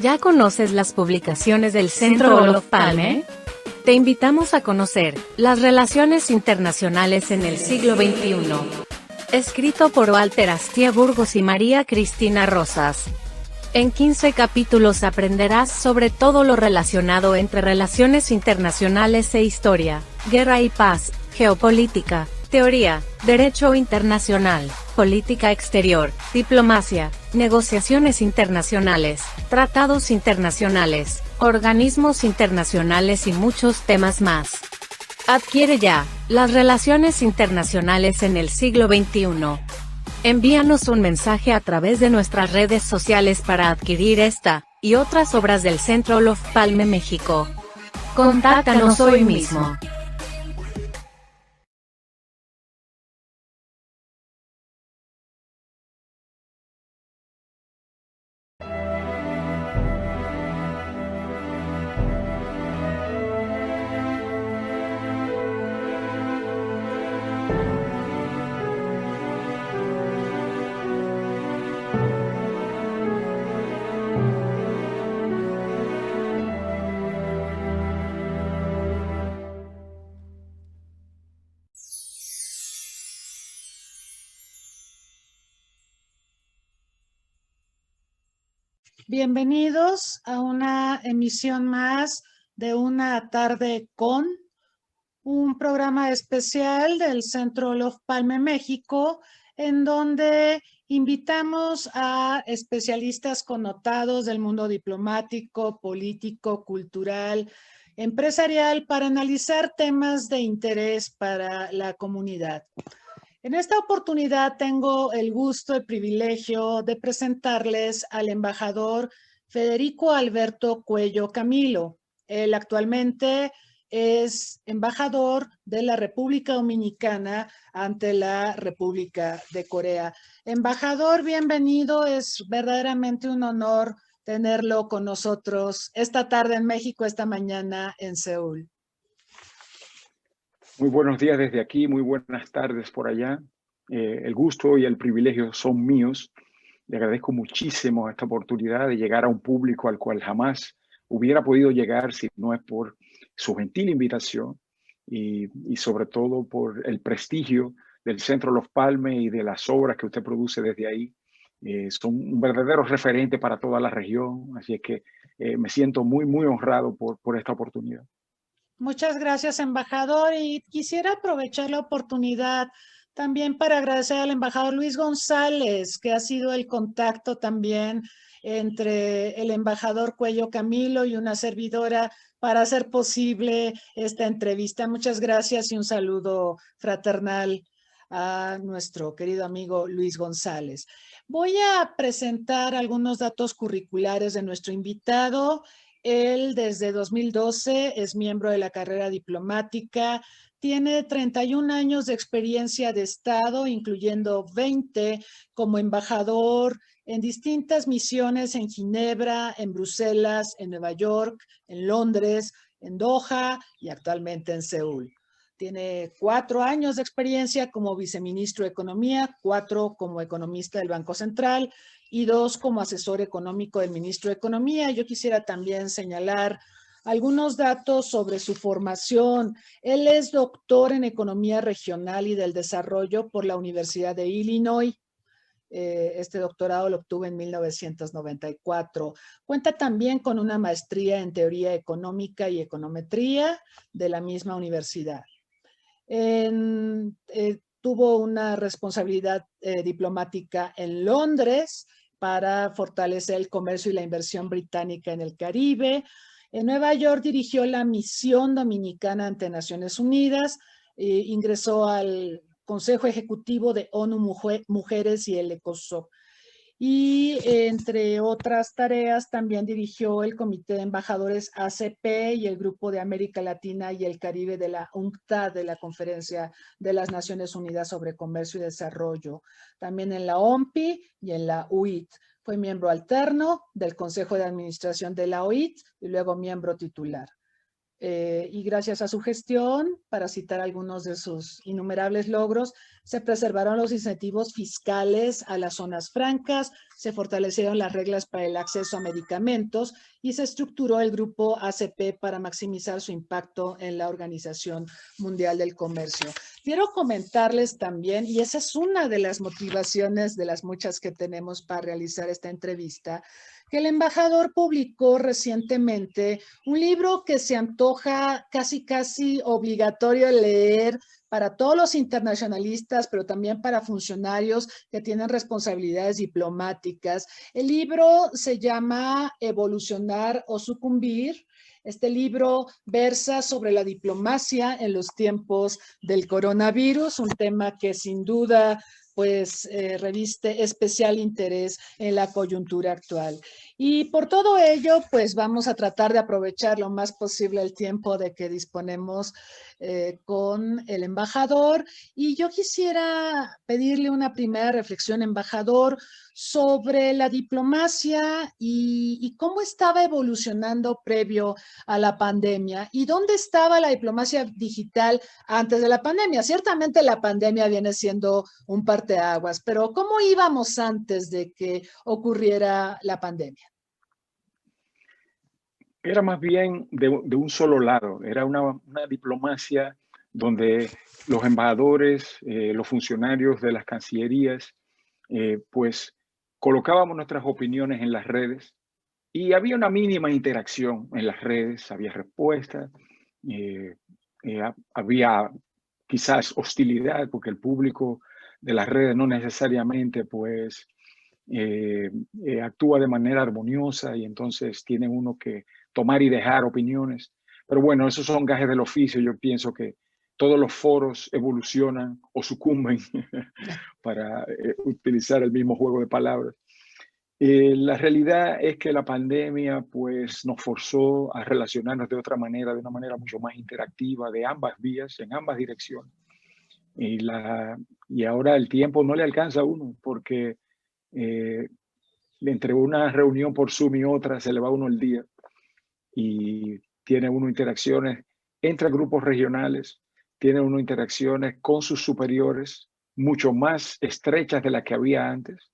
¿Ya conoces las publicaciones del Centro Olof Palme? Te invitamos a conocer las relaciones internacionales en el siglo XXI. Escrito por Walter Astia Burgos y María Cristina Rosas. En 15 capítulos aprenderás sobre todo lo relacionado entre relaciones internacionales e historia, guerra y paz, geopolítica, teoría, derecho internacional, política exterior, diplomacia, negociaciones internacionales, tratados internacionales, organismos internacionales y muchos temas más. Adquiere ya las relaciones internacionales en el siglo XXI. Envíanos un mensaje a través de nuestras redes sociales para adquirir esta y otras obras del Centro Olof Palme México. Contáctanos hoy mismo. Bienvenidos a una emisión más de Una Tarde con, un programa especial del Centro Olof Palme México, en donde invitamos a especialistas connotados del mundo diplomático, político, cultural, empresarial, para analizar temas de interés para la comunidad. En esta oportunidad tengo el gusto y privilegio de presentarles al embajador Federico Alberto Cuello Camilo. Él actualmente es embajador de la República Dominicana ante la República de Corea. Embajador, bienvenido. Es verdaderamente un honor tenerlo con nosotros esta tarde en México, esta mañana en Seúl. Muy buenos días desde aquí, muy buenas tardes por allá. El gusto y el privilegio son míos. Le agradezco muchísimo esta oportunidad de llegar a un público al cual jamás hubiera podido llegar si no es por su gentil invitación y sobre todo por el prestigio del Centro Olof Palme y de las obras que usted produce desde ahí. Son un verdadero referente para toda la región, así es que me siento muy honrado por esta oportunidad. Muchas gracias, embajador. Y quisiera aprovechar la oportunidad también para agradecer al embajador Luis González, que ha sido el contacto también entre el embajador Cuello Camilo y una servidora para hacer posible esta entrevista. Muchas gracias y un saludo fraternal a nuestro querido amigo Luis González. Voy a presentar algunos datos curriculares de nuestro invitado. Él desde 2012 es miembro de la carrera diplomática, tiene 31 años de experiencia de Estado, incluyendo 20 como embajador en distintas misiones en Ginebra, en Bruselas, en Nueva York, en Londres, en Doha y actualmente en Seúl. Tiene 4 años de experiencia como viceministro de Economía, 4 como economista del Banco Central y 2 como asesor económico del ministro de Economía. Yo quisiera también señalar algunos datos sobre su formación. Él es doctor en Economía Regional y del Desarrollo por la Universidad de Illinois. Este doctorado lo obtuvo en 1994. Cuenta también con una maestría en Teoría Económica y Econometría de la misma universidad. Tuvo una responsabilidad diplomática en Londres para fortalecer el comercio y la inversión británica en el Caribe. En Nueva York dirigió la misión dominicana ante Naciones Unidas, ingresó al Consejo Ejecutivo de ONU Mujeres y el ECOSOC. Y entre otras tareas también dirigió el Comité de Embajadores ACP y el Grupo de América Latina y el Caribe de la UNCTAD, de la Conferencia de las Naciones Unidas sobre Comercio y Desarrollo. También en la OMPI y en la UIT. Fue miembro alterno del Consejo de Administración de la OIT y luego miembro titular. y gracias a su gestión, para citar algunos de sus innumerables logros, se preservaron los incentivos fiscales a las zonas francas, se fortalecieron las reglas para el acceso a medicamentos y se estructuró el grupo ACP para maximizar su impacto en la Organización Mundial del Comercio. Quiero comentarles también, y esa es una de las motivaciones de las muchas que tenemos para realizar esta entrevista, que el embajador publicó recientemente un libro que se antoja casi obligatorio leer para todos los internacionalistas, pero también para funcionarios que tienen responsabilidades diplomáticas. El libro se llama Evolucionar o Sucumbir. Este libro versa sobre la diplomacia en los tiempos del coronavirus, un tema que sin duda pues reviste especial interés en la coyuntura actual. Y por todo ello, pues vamos a tratar de aprovechar lo más posible el tiempo de que disponemos con el embajador. Y yo quisiera pedirle una primera reflexión, embajador, sobre la diplomacia y cómo estaba evolucionando previo a la pandemia y dónde estaba la diplomacia digital antes de la pandemia. Ciertamente la pandemia viene siendo un parteaguas, pero ¿cómo íbamos antes de que ocurriera la pandemia? Era más bien de un solo lado, era una diplomacia donde los embajadores, los funcionarios de las cancillerías, pues colocábamos nuestras opiniones en las redes y había una mínima interacción en las redes, había respuestas, había quizás hostilidad porque el público de las redes no necesariamente pues actúa de manera armoniosa y entonces tiene uno que tomar y dejar opiniones. Pero bueno, esos son gajes del oficio. Yo pienso que todos los foros evolucionan o sucumben para utilizar el mismo juego de palabras. La realidad es que la pandemia pues, nos forzó a relacionarnos de otra manera, de una manera mucho más interactiva, de ambas vías, en ambas direcciones. Y ahora el tiempo no le alcanza a uno porque entre una reunión por Zoom y otra se le va uno el día y tiene uno interacciones entre grupos regionales, tiene uno interacciones con sus superiores mucho más estrechas de las que había antes.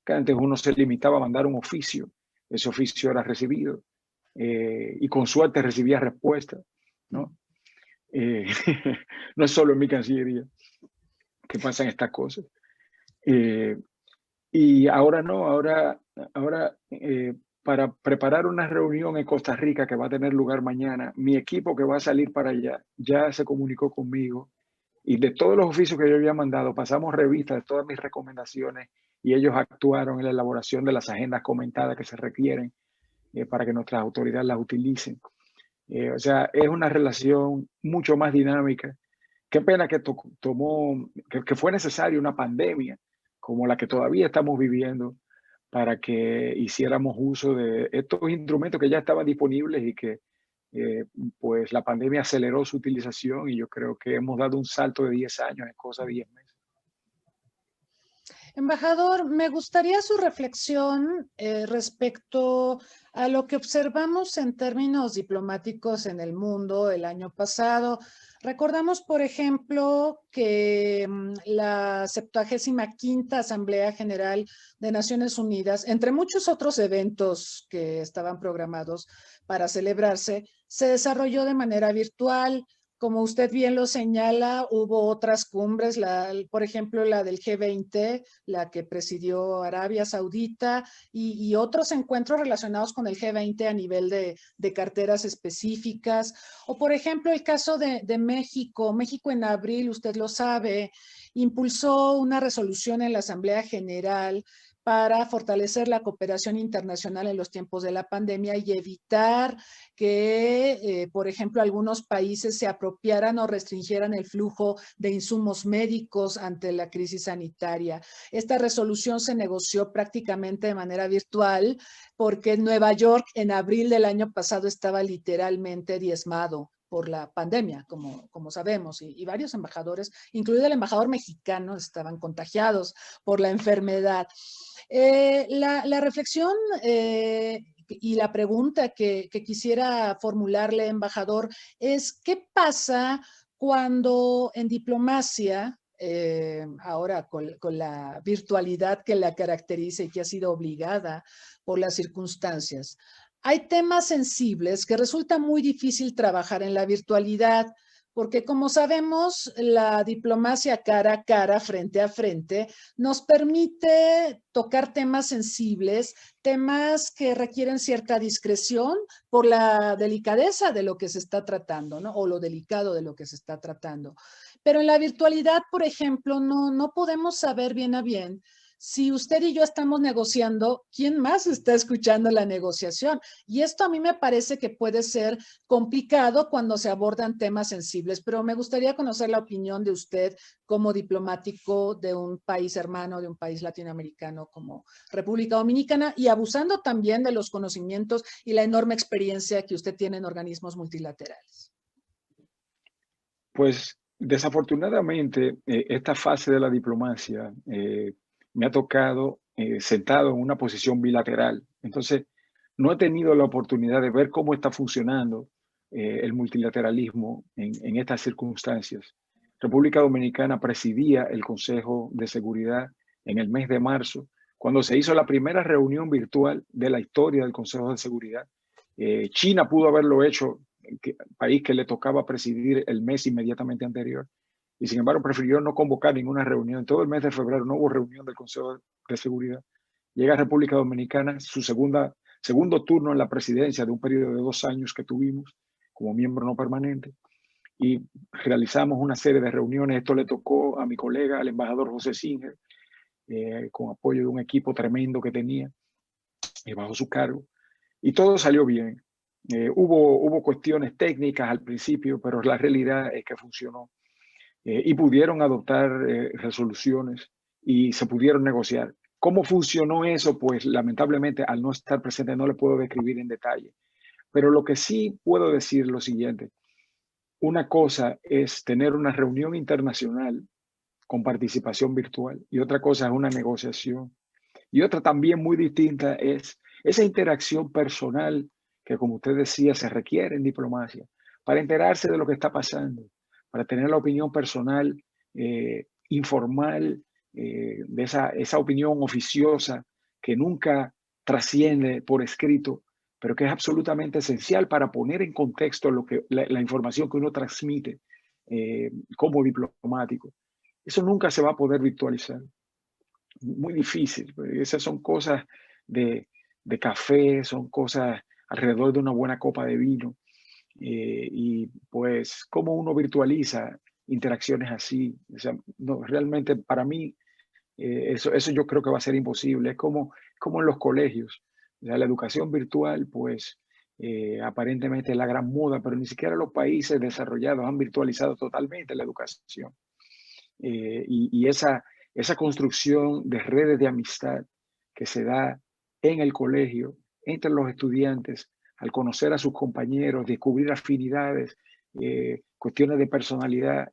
Que antes uno se limitaba a mandar un oficio, ese oficio era recibido y con suerte recibía respuesta, ¿no? No es solo en mi cancillería que pasan estas cosas. Y ahora no, ahora para preparar una reunión en Costa Rica que va a tener lugar mañana, mi equipo que va a salir para allá ya se comunicó conmigo y de todos los oficios que yo había mandado, pasamos revista de todas mis recomendaciones y ellos actuaron en la elaboración de las agendas comentadas que se requieren para que nuestras autoridades las utilicen. O sea, es una relación mucho más dinámica. Qué pena que que fue necesaria una pandemia como la que todavía estamos viviendo para que hiciéramos uso de estos instrumentos que ya estaban disponibles y que pues la pandemia aceleró su utilización y yo creo que hemos dado un salto de 10 años en cosa de 10 meses. Embajador, me gustaría su reflexión respecto a lo que observamos en términos diplomáticos en el mundo el año pasado. Recordamos, por ejemplo, que la 75ª Asamblea General de Naciones Unidas, entre muchos otros eventos que estaban programados para celebrarse, se desarrolló de manera virtual. Como usted bien lo señala, hubo otras cumbres, por ejemplo, la del G20, la que presidió Arabia Saudita, y otros encuentros relacionados con el G20 a nivel de carteras específicas. O, por ejemplo, el caso de México. México en abril, usted lo sabe, impulsó una resolución en la Asamblea General para fortalecer la cooperación internacional en los tiempos de la pandemia y evitar que, por ejemplo, algunos países se apropiaran o restringieran el flujo de insumos médicos ante la crisis sanitaria. Esta resolución se negoció prácticamente de manera virtual porque Nueva York en abril del año pasado estaba literalmente diezmado por la pandemia, como sabemos, y varios embajadores, incluido el embajador mexicano, estaban contagiados por la enfermedad. La reflexión y la pregunta que quisiera formularle, embajador, es ¿qué pasa cuando en diplomacia, ahora con la virtualidad que la caracteriza y que ha sido obligada por las circunstancias, hay temas sensibles que resulta muy difícil trabajar en la virtualidad? Porque como sabemos, la diplomacia cara a cara, frente a frente, nos permite tocar temas sensibles, temas que requieren cierta discreción por la delicadeza de lo que se está tratando, ¿no? O lo delicado de lo que se está tratando. Pero en la virtualidad, por ejemplo, no podemos saber bien a bien si usted y yo estamos negociando, ¿quién más está escuchando la negociación? Y esto a mí me parece que puede ser complicado cuando se abordan temas sensibles, pero me gustaría conocer la opinión de usted como diplomático de un país hermano, de un país latinoamericano como República Dominicana, y abusando también de los conocimientos y la enorme experiencia que usted tiene en organismos multilaterales. Pues desafortunadamente, esta fase de la diplomacia me ha tocado sentado en una posición bilateral. Entonces, no he tenido la oportunidad de ver cómo está funcionando el multilateralismo en estas circunstancias. República Dominicana presidía el Consejo de Seguridad en el mes de marzo, cuando se hizo la primera reunión virtual de la historia del Consejo de Seguridad. China pudo haberlo hecho, país que le tocaba presidir el mes inmediatamente anterior, y sin embargo prefirió no convocar ninguna reunión. Todo el mes de febrero no hubo reunión del Consejo de Seguridad. Llega a República Dominicana, su segundo turno en la presidencia de un periodo de 2 años que tuvimos como miembro no permanente, y realizamos una serie de reuniones. Esto le tocó a mi colega, al embajador José Singer, con apoyo de un equipo tremendo que tenía bajo su cargo, y todo salió bien. Hubo cuestiones técnicas al principio, pero la realidad es que funcionó. Y pudieron adoptar resoluciones y se pudieron negociar. ¿Cómo funcionó eso? Pues lamentablemente al no estar presente no le puedo describir en detalle. Pero lo que sí puedo decir es lo siguiente. Una cosa es tener una reunión internacional con participación virtual y otra cosa es una negociación. Y otra también muy distinta es esa interacción personal que, como usted decía, se requiere en diplomacia para enterarse de lo que está pasando, para tener la opinión personal, informal, de esa opinión oficiosa que nunca trasciende por escrito, pero que es absolutamente esencial para poner en contexto la información que uno transmite como diplomático. Eso nunca se va a poder virtualizar. Muy difícil. Esas son cosas de café, son cosas alrededor de una buena copa de vino. Y pues, ¿cómo uno virtualiza interacciones así? O sea, no, realmente para mí, eso yo creo que va a ser imposible. Es como en los colegios. O sea, la educación virtual, pues, aparentemente es la gran moda, pero ni siquiera los países desarrollados han virtualizado totalmente la educación. Y esa construcción de redes de amistad que se da en el colegio, entre los estudiantes, al conocer a sus compañeros, descubrir afinidades, cuestiones de personalidad,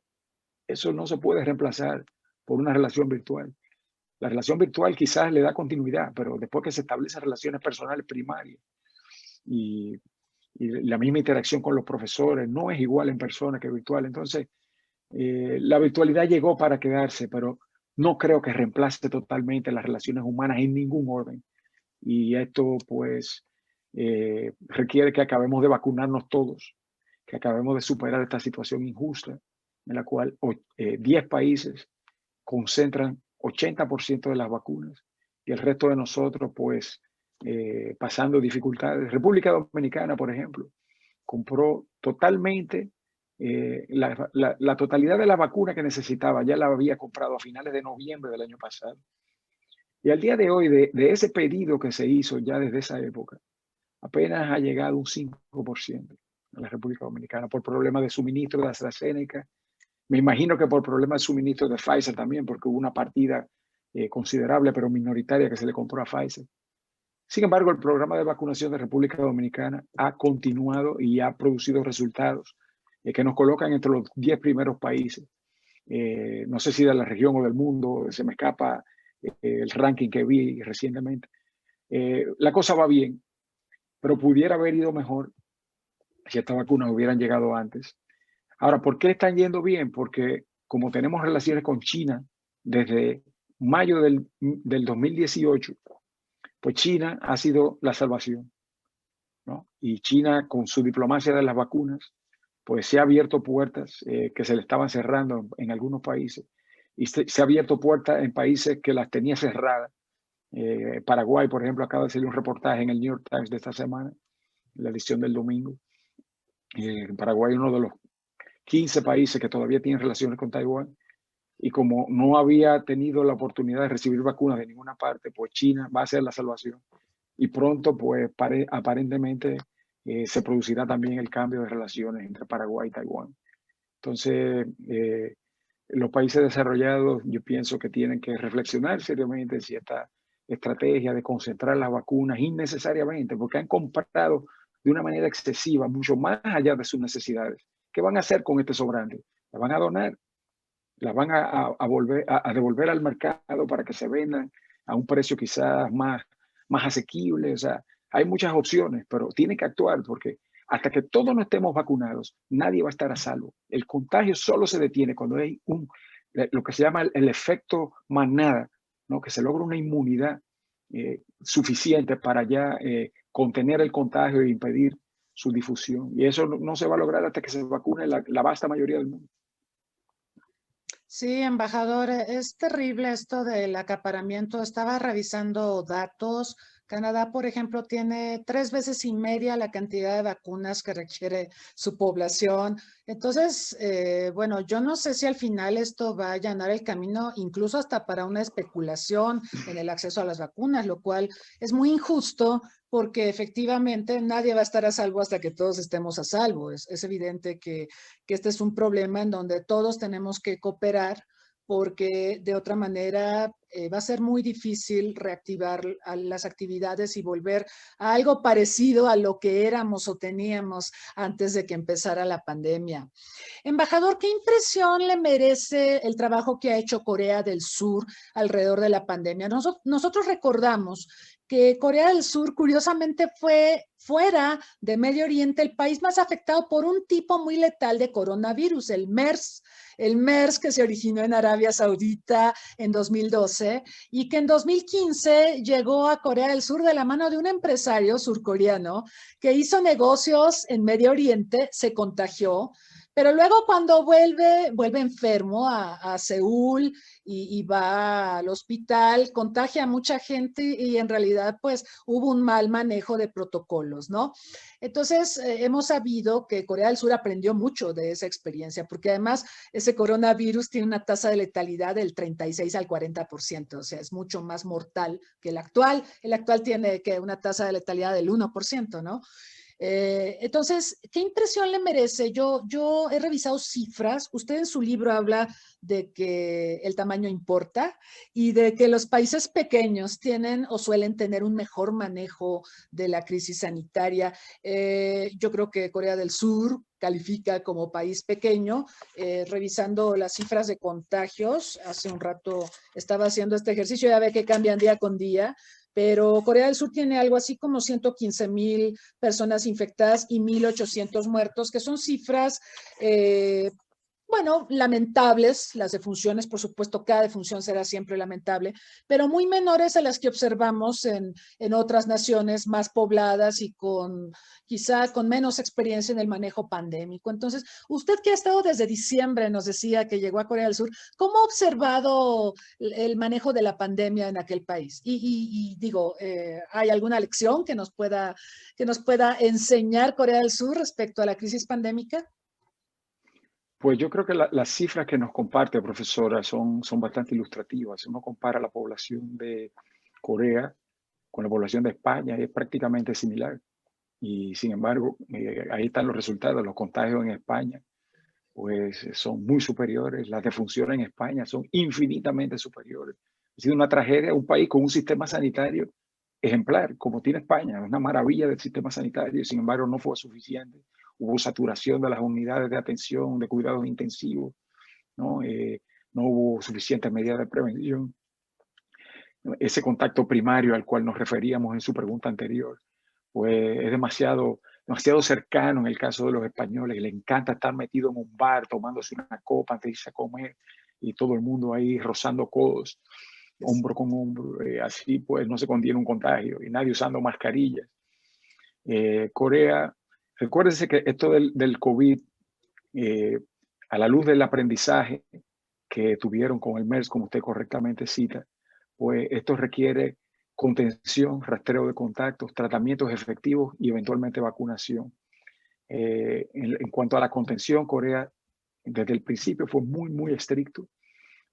eso no se puede reemplazar por una relación virtual. La relación virtual quizás le da continuidad, pero después que se establecen relaciones personales primarias y la misma interacción con los profesores no es igual en persona que virtual. Entonces, la virtualidad llegó para quedarse, pero no creo que reemplace totalmente las relaciones humanas en ningún orden. Y esto, pues, requiere que acabemos de vacunarnos todos, que acabemos de superar esta situación injusta en la cual 10 países concentran 80% de las vacunas y el resto de nosotros, pues, pasando dificultades. República Dominicana, por ejemplo, compró totalmente la totalidad de la vacuna que necesitaba, ya la había comprado a finales de noviembre del año pasado. Y al día de hoy, de ese pedido que se hizo ya desde esa época, apenas ha llegado un 5% a la República Dominicana por problemas de suministro de AstraZeneca. Me imagino que por problemas de suministro de Pfizer también, porque hubo una partida considerable pero minoritaria que se le compró a Pfizer. Sin embargo, el programa de vacunación de República Dominicana ha continuado y ha producido resultados que nos colocan entre los 10 primeros países. No sé si de la región o del mundo, se me escapa el ranking que vi recientemente. La cosa va bien. pero pudiera haber ido mejor si estas vacunas hubieran llegado antes. Ahora, ¿por qué están yendo bien? Porque como tenemos relaciones con China desde mayo del 2018, pues China ha sido la salvación, ¿no? Y China, con su diplomacia de las vacunas, pues se ha abierto puertas que se le estaban cerrando en algunos países. Y se ha abierto puertas en países que las tenía cerradas. Paraguay, por ejemplo, acaba de salir un reportaje en el New York Times de esta semana, la edición del domingo. Paraguay es uno de los 15 países que todavía tienen relaciones con Taiwán. Y como no había tenido la oportunidad de recibir vacunas de ninguna parte, pues China va a ser la salvación. Y pronto, pues aparentemente, se producirá también el cambio de relaciones entre Paraguay y Taiwán. Entonces, los países desarrollados, yo pienso que tienen que reflexionar seriamente si esta estrategia de concentrar las vacunas innecesariamente, porque han comprado de una manera excesiva, mucho más allá de sus necesidades. ¿Qué van a hacer con este sobrante? ¿La van a donar? ¿La van a devolver al mercado para que se vendan a un precio quizás más asequible? O sea, hay muchas opciones, pero tiene que actuar porque hasta que todos no estemos vacunados, nadie va a estar a salvo. El contagio solo se detiene cuando hay lo que se llama el efecto manada, ¿no? Que se logra una inmunidad suficiente para ya contener el contagio e impedir su difusión. Y eso no se va a lograr hasta que se vacune la vasta mayoría del mundo. Sí, embajador, es terrible esto del acaparamiento. Estaba revisando datos. Canadá, por ejemplo, tiene 3 veces y media la cantidad de vacunas que requiere su población. Entonces, bueno, yo no sé si al final esto va a allanar el camino, incluso hasta para una especulación en el acceso a las vacunas, lo cual es muy injusto porque efectivamente nadie va a estar a salvo hasta que todos estemos a salvo. Es evidente que este es un problema en donde todos tenemos que cooperar porque de otra manera va a ser muy difícil reactivar las actividades y volver a algo parecido a lo que éramos o teníamos antes de que empezara la pandemia. Embajador, ¿qué impresión le merece el trabajo que ha hecho Corea del Sur alrededor de la pandemia? Nosotros recordamos que Corea del Sur, curiosamente, fue fuera de Medio Oriente el país más afectado por un tipo muy letal de coronavirus, el MERS que se originó en Arabia Saudita en 2012 y que en 2015 llegó a Corea del Sur de la mano de un empresario surcoreano que hizo negocios en Medio Oriente, se contagió, pero luego cuando vuelve enfermo a Seúl y va al hospital, contagia a mucha gente y en realidad pues hubo un mal manejo de protocolos, ¿no? Entonces hemos sabido que Corea del Sur aprendió mucho de esa experiencia, porque además ese coronavirus tiene una tasa de letalidad del 36 al 40%, o sea, es mucho más mortal que el actual. El actual tiene que una tasa de letalidad del 1%, ¿no? Entonces, ¿qué impresión le merece? Yo he revisado cifras. Usted en su libro habla de que el tamaño importa y de que los países pequeños tienen o suelen tener un mejor manejo de la crisis sanitaria. Yo creo que Corea del Sur califica como país pequeño. Revisando las cifras de contagios, hace un rato estaba haciendo este ejercicio, ya ve que cambian día con día. Pero Corea del Sur tiene algo así como 115,000 personas infectadas y 1,800 muertos, que son cifras, bueno, lamentables. Las defunciones, por supuesto, cada defunción será siempre lamentable, pero muy menores a las que observamos en otras naciones más pobladas y quizá con menos experiencia en el manejo pandémico. Entonces, usted que ha estado desde diciembre, nos decía que llegó a Corea del Sur, ¿cómo ha observado el manejo de la pandemia en aquel país? Y digo, ¿hay alguna lección que nos pueda enseñar Corea del Sur respecto a la crisis pandémica? Pues yo creo que las cifras que nos comparte, profesora, son bastante ilustrativas. Si uno compara la población de Corea con la población de España, es prácticamente similar. Y sin embargo, ahí están los resultados. Los contagios en España pues son muy superiores. Las defunciones en España son infinitamente superiores. Ha sido una tragedia, un país con un sistema sanitario ejemplar, como tiene España, una maravilla del sistema sanitario, y sin embargo no fue suficiente. Hubo saturación de las unidades de atención, de cuidados intensivos, ¿no? No hubo suficientes medidas de prevención. Ese contacto primario al cual nos referíamos en su pregunta anterior, pues es demasiado cercano en el caso de los españoles, que le encanta estar metido en un bar tomándose una copa antes de irse a comer y todo el mundo ahí rozando codos, hombro con hombro, así pues no se contiene un contagio y nadie usando mascarillas. Corea, recuérdense que esto del COVID, a la luz del aprendizaje que tuvieron con el MERS, como usted correctamente cita, pues esto requiere contención, rastreo de contactos, tratamientos efectivos y eventualmente vacunación. En cuanto a la contención, Corea desde el principio fue muy estricto.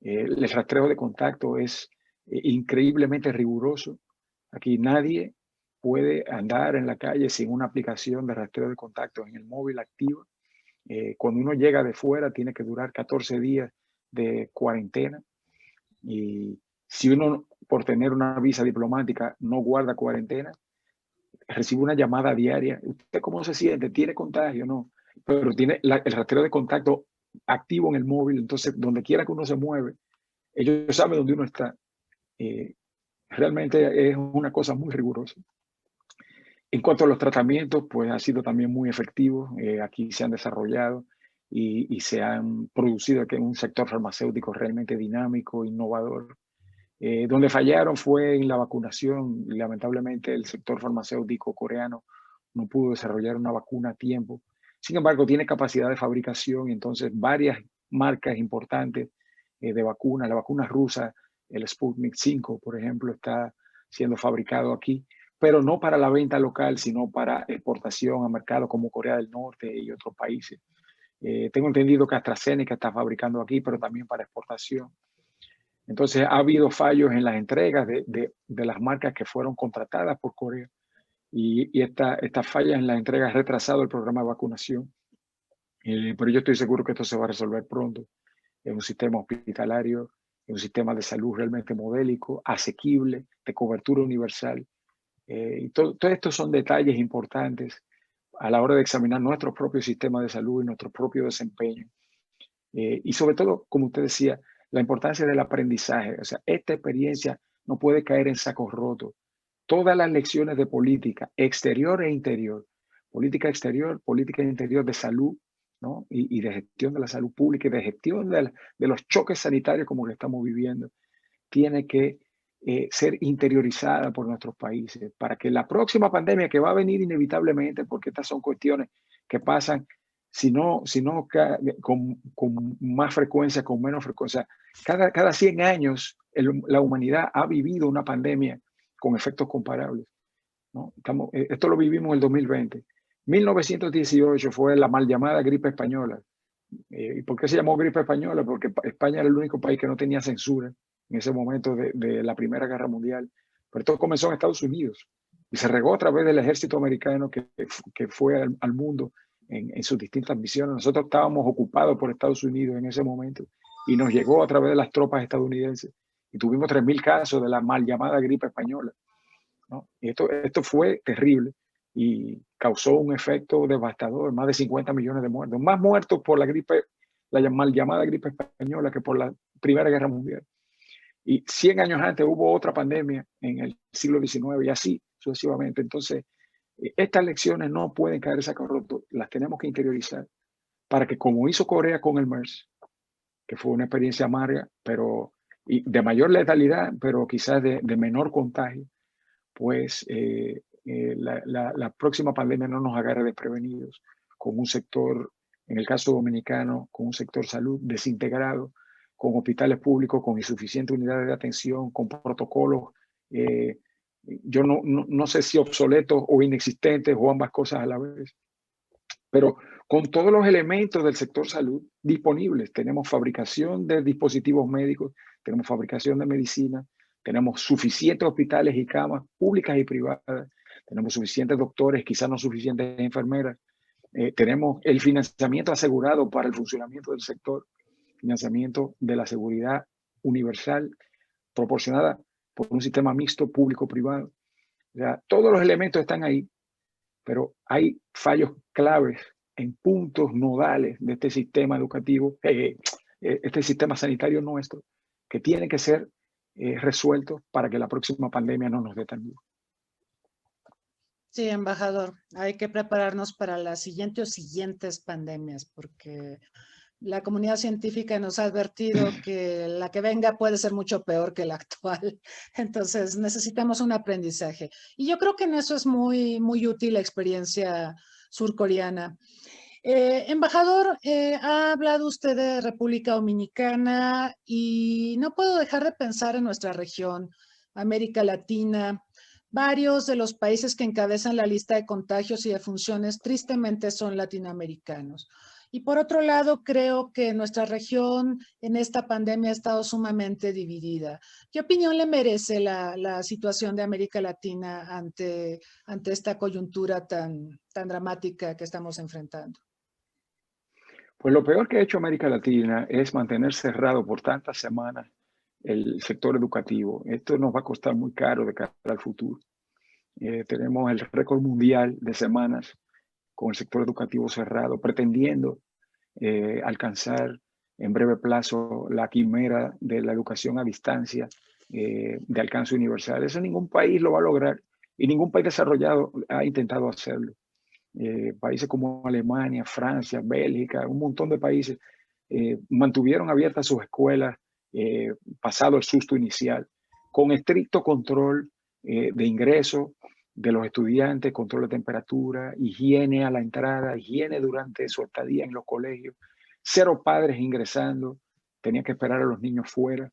El rastreo de contacto es increíblemente riguroso. Aquí nadie puede andar en la calle sin una aplicación de rastreo de contacto en el móvil activa. Cuando uno llega de fuera tiene que durar 14 días de cuarentena y si uno por tener una visa diplomática no guarda cuarentena, recibe una llamada diaria. ¿Usted cómo se siente? ¿Tiene contagio? No, pero tiene el rastreo de contacto activo en el móvil, entonces donde quiera que uno se mueve, ellos saben dónde uno está. Realmente es una cosa muy rigurosa. En cuanto a los tratamientos, pues ha sido también muy efectivo. Aquí se han desarrollado y se han producido aquí un sector farmacéutico realmente dinámico, innovador. Donde fallaron fue en la vacunación. Lamentablemente el sector farmacéutico coreano no pudo desarrollar una vacuna a tiempo. Sin embargo, tiene capacidad de fabricación y entonces varias marcas importantes de vacunas. La vacuna rusa, el Sputnik 5, por ejemplo, está siendo fabricado aquí, pero no para la venta local, sino para exportación a mercados como Corea del Norte y otros países. Tengo entendido que AstraZeneca está fabricando aquí, pero también para exportación. Entonces ha habido fallos en las entregas de las marcas que fueron contratadas por Corea y estas fallas en las entregas han retrasado el programa de vacunación. Pero yo estoy seguro que esto se va a resolver pronto. Es un sistema hospitalario, es un sistema de salud realmente modélico, asequible, de cobertura universal. Y todo estos son detalles importantes a la hora de examinar nuestro propio sistema de salud y nuestro propio desempeño. Y sobre todo, como usted decía, la importancia del aprendizaje. O sea, esta experiencia no puede caer en saco roto. Todas las lecciones de política, exterior e interior, política exterior, política interior de salud, ¿no? Y de gestión de la salud pública y de gestión de los choques sanitarios como lo estamos viviendo, tiene que ser interiorizada por nuestros países para que la próxima pandemia que va a venir inevitablemente, porque estas son cuestiones que pasan sino con más frecuencia, con menos frecuencia. Cada 100 años la humanidad ha vivido una pandemia con efectos comparables, ¿no? Esto lo vivimos en el 2020. 1918 fue la mal llamada gripe española. ¿Y por qué se llamó gripe española? Porque España era el único país que no tenía censura en ese momento de la Primera Guerra Mundial. Pero esto comenzó en Estados Unidos y se regó a través del ejército americano que fue al mundo en sus distintas misiones. Nosotros estábamos ocupados por Estados Unidos en ese momento y nos llegó a través de las tropas estadounidenses y tuvimos 3.000 casos de la mal llamada gripe española, ¿no? Y esto fue terrible y causó un efecto devastador, más de 50 millones de muertos, más muertos por la gripe, la mal llamada gripe española que por la Primera Guerra Mundial. Y 100 años antes hubo otra pandemia en el siglo XIX y así sucesivamente. Entonces, estas lecciones no pueden caer en saco roto, las tenemos que interiorizar para que, como hizo Corea con el MERS, que fue una experiencia amarga, pero y de mayor letalidad, pero quizás de menor contagio, pues la próxima pandemia no nos agarre desprevenidos con un sector, en el caso dominicano, con un sector salud desintegrado, con hospitales públicos, con insuficientes unidades de atención, con protocolos, yo no sé si obsoletos o inexistentes o ambas cosas a la vez, pero con todos los elementos del sector salud disponibles. Tenemos fabricación de dispositivos médicos, tenemos fabricación de medicina, tenemos suficientes hospitales y camas públicas y privadas, tenemos suficientes doctores, quizás no suficientes enfermeras, tenemos el financiamiento asegurado para el funcionamiento del sector, financiamiento de la seguridad universal proporcionada por un sistema mixto público-privado. O sea, todos los elementos están ahí, pero hay fallos claves en puntos nodales de este sistema educativo, este sistema sanitario nuestro, que tienen que ser resueltos para que la próxima pandemia no nos dé tan duro. Sí, embajador, hay que prepararnos para la siguiente o siguientes pandemias, porque la comunidad científica nos ha advertido que la que venga puede ser mucho peor que la actual. Entonces necesitamos un aprendizaje. Y yo creo que en eso es muy, muy útil la experiencia surcoreana. Embajador, ha hablado usted de República Dominicana y no puedo dejar de pensar en nuestra región, América Latina. Varios de los países que encabezan la lista de contagios y defunciones tristemente son latinoamericanos. Y por otro lado, creo que nuestra región en esta pandemia ha estado sumamente dividida. ¿Qué opinión le merece la situación de América Latina ante esta coyuntura tan dramática que estamos enfrentando? Pues lo peor que ha hecho América Latina es mantener cerrado por tantas semanas el sector educativo. Esto nos va a costar muy caro de cara al futuro. Tenemos el récord mundial de semanas con el sector educativo cerrado, pretendiendo alcanzar en breve plazo la quimera de la educación a distancia de alcance universal. Eso ningún país lo va a lograr y ningún país desarrollado ha intentado hacerlo. Países como Alemania, Francia, Bélgica, un montón de países mantuvieron abiertas sus escuelas pasado el susto inicial, con estricto control de ingreso de los estudiantes, control de temperatura, higiene a la entrada, higiene durante su estadía en los colegios, cero padres ingresando, tenía que esperar a los niños fuera.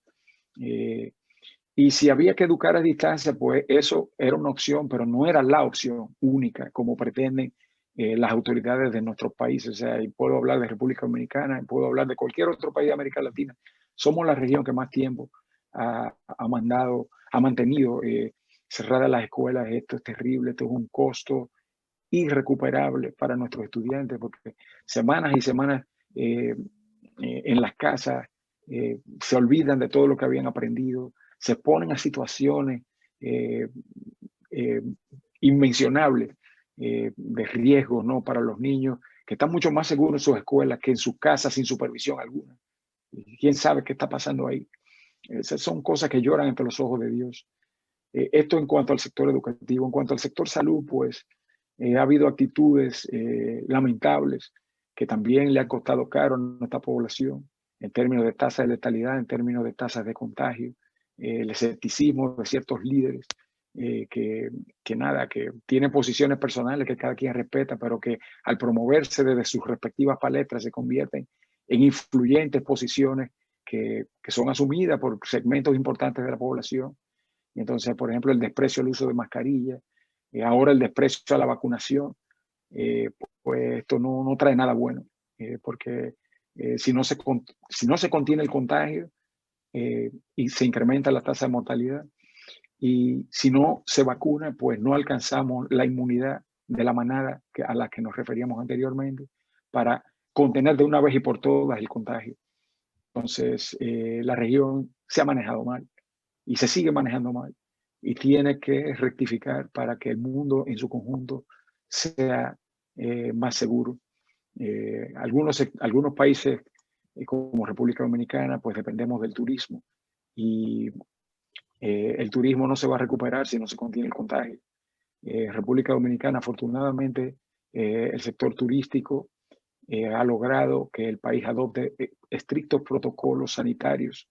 Y si había que educar a distancia, pues eso era una opción, pero no era la opción única, como pretenden las autoridades de nuestros países. O sea, y puedo hablar de República Dominicana, y puedo hablar de cualquier otro país de América Latina. Somos la región que más tiempo ha mantenido cerradas las escuelas. Esto es terrible, esto es un costo irrecuperable para nuestros estudiantes, porque semanas y semanas en las casas se olvidan de todo lo que habían aprendido, se ponen a situaciones inmencionables de riesgo, ¿no?, para los niños que están mucho más seguros en sus escuelas que en sus casas sin supervisión alguna. ¿Quién sabe qué está pasando ahí? Esas son cosas que lloran ante los ojos de Dios. Esto en cuanto al sector educativo. En cuanto al sector salud, pues ha habido actitudes lamentables que también le han costado caro a nuestra población en términos de tasa de letalidad, en términos de tasas de contagio, el escepticismo de ciertos líderes que tienen posiciones personales que cada quien respeta, pero que al promoverse desde sus respectivas paletas se convierten en influyentes posiciones que son asumidas por segmentos importantes de la población. Y entonces, por ejemplo, el desprecio al uso de mascarilla, ahora el desprecio a la vacunación, pues esto no trae nada bueno, porque si no se contiene el contagio y se incrementa la tasa de mortalidad, y si no se vacuna, pues no alcanzamos la inmunidad de la manada a la que nos referíamos anteriormente para contener de una vez y por todas el contagio. Entonces, la región se ha manejado mal y se sigue manejando mal y tiene que rectificar para que el mundo en su conjunto sea más seguro. Algunos países como República Dominicana, pues dependemos del turismo y el turismo no se va a recuperar si no se contiene el contagio. República Dominicana, afortunadamente, el sector turístico ha logrado que el país adopte estrictos protocolos sanitarios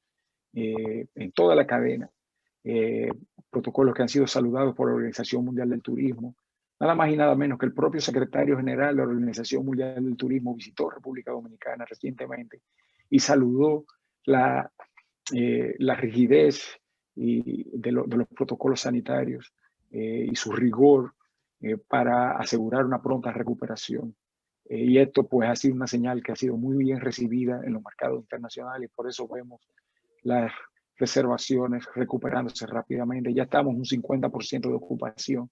en toda la cadena, protocolos que han sido saludados por la Organización Mundial del Turismo. Nada más y nada menos que el propio secretario general de la Organización Mundial del Turismo visitó República Dominicana recientemente y saludó la rigidez de los protocolos sanitarios y su rigor para asegurar una pronta recuperación. Y esto pues ha sido una señal que ha sido muy bien recibida en los mercados internacionales, por eso vemos las reservaciones recuperándose rápidamente. Ya estamos en un 50% de ocupación,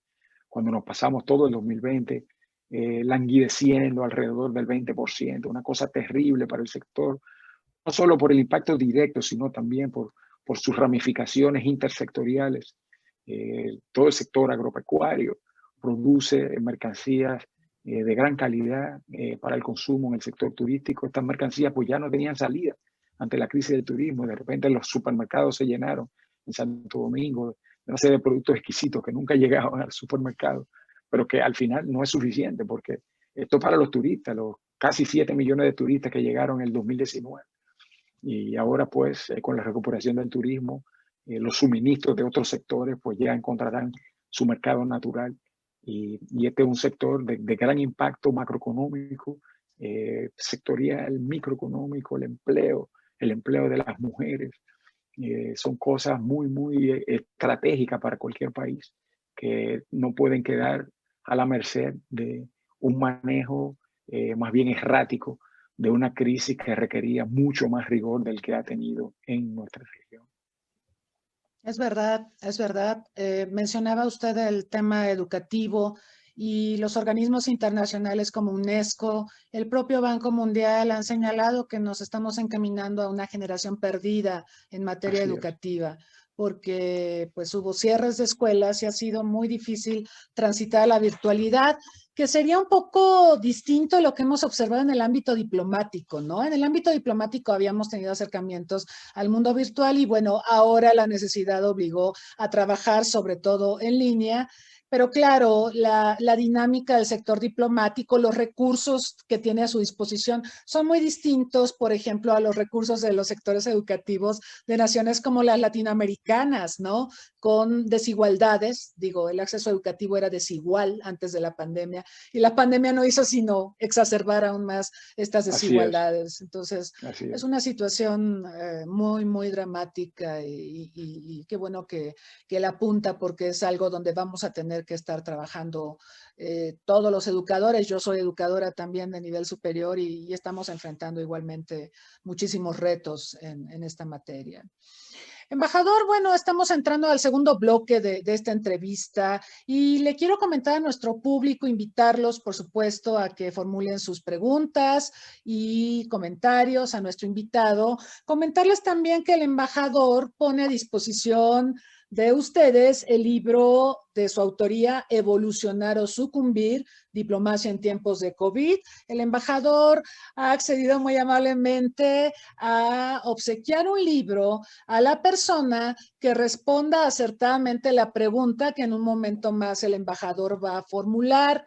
cuando nos pasamos todo el 2020 languideciendo alrededor del 20%, una cosa terrible para el sector, no solo por el impacto directo, sino también por sus ramificaciones intersectoriales. Todo el sector agropecuario produce mercancías de gran calidad para el consumo en el sector turístico. Estas mercancías pues ya no tenían salida ante la crisis del turismo. De repente los supermercados se llenaron en Santo Domingo de una serie de productos exquisitos que nunca llegaban al supermercado pero que al final no es suficiente, porque esto es para los turistas, los casi 7 millones de turistas que llegaron en el 2019. Y ahora, pues, con la recuperación del turismo, los suministros de otros sectores, pues ya encontrarán su mercado natural. Y este es un sector de gran impacto macroeconómico, sectorial, microeconómico, el empleo de las mujeres. Son cosas muy estratégicas para cualquier país que no pueden quedar a la merced de un manejo más bien errático de una crisis que requería mucho más rigor del que ha tenido en nuestra región. Es verdad, es verdad. Mencionaba usted el tema educativo y los organismos internacionales como UNESCO, el propio Banco Mundial han señalado que nos estamos encaminando a una generación perdida en materia educativa, porque pues hubo cierres de escuelas y ha sido muy difícil transitar la virtualidad, que sería un poco distinto a lo que hemos observado en el ámbito diplomático, ¿no? En el ámbito diplomático habíamos tenido acercamientos al mundo virtual y bueno, ahora la necesidad obligó a trabajar sobre todo en línea. Pero claro, la dinámica del sector diplomático, los recursos que tiene a su disposición son muy distintos, por ejemplo, a los recursos de los sectores educativos de naciones como las latinoamericanas, ¿no? Con desigualdades, digo, el acceso educativo era desigual antes de la pandemia y la pandemia no hizo sino exacerbar aún más estas desigualdades. Entonces, es una situación muy dramática y qué bueno que la apunta porque es algo donde vamos a tener que estar trabajando todos los educadores. Yo soy educadora también de nivel superior y estamos enfrentando igualmente muchísimos retos en esta materia. Embajador, bueno, estamos entrando al segundo bloque de esta entrevista y le quiero comentar a nuestro público, invitarlos, por supuesto, a que formulen sus preguntas y comentarios a nuestro invitado. Comentarles también que el embajador pone a disposición de ustedes el libro de su autoría, Evolucionar o Sucumbir, Diplomacia en tiempos de COVID. El embajador ha accedido muy amablemente a obsequiar un libro a la persona que responda acertadamente la pregunta que en un momento más el embajador va a formular.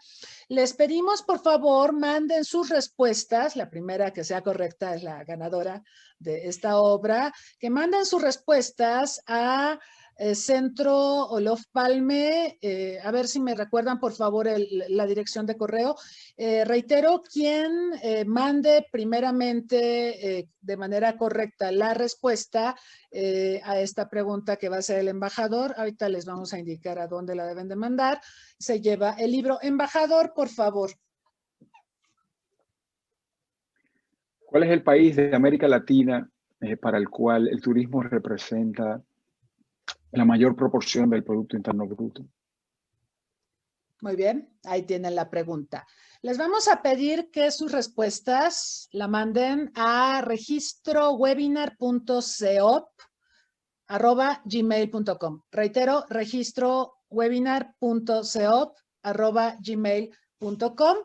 Les pedimos, por favor, manden sus respuestas. La primera que sea correcta es la ganadora de esta obra. Que manden sus respuestas a Centro Olof Palme, a ver si me recuerdan por favor la dirección de correo. Reitero, quien mande primeramente de manera correcta la respuesta a esta pregunta que va a hacer el embajador, ahorita les vamos a indicar a dónde la deben de mandar, se lleva el libro. Embajador, por favor. ¿Cuál es el país de América Latina para el cual el turismo representa la mayor proporción del Producto Interno Bruto? Muy bien, ahí tienen la pregunta. Les vamos a pedir que sus respuestas la manden a registrowebinar.ceop@gmail.com. Reitero, registrowebinar.ceop@gmail.com.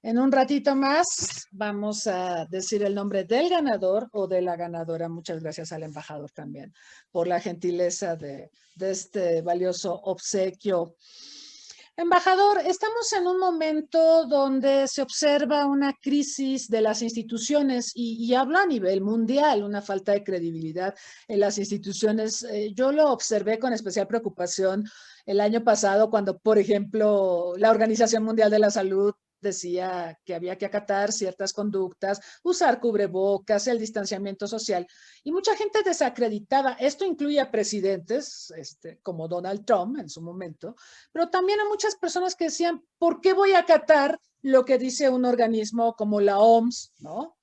En un ratito más vamos a decir el nombre del ganador o de la ganadora. Muchas gracias al embajador también por la gentileza de este valioso obsequio. Embajador, estamos en un momento donde se observa una crisis de las instituciones y hablo a nivel mundial, una falta de credibilidad en las instituciones. Yo lo observé con especial preocupación el año pasado cuando, por ejemplo, la Organización Mundial de la Salud decía que había que acatar ciertas conductas, usar cubrebocas, el distanciamiento social, y mucha gente desacreditaba. Esto incluye a presidentes como Donald Trump en su momento, pero también a muchas personas que decían, ¿por qué voy a acatar lo que dice un organismo como la OMS, ¿no?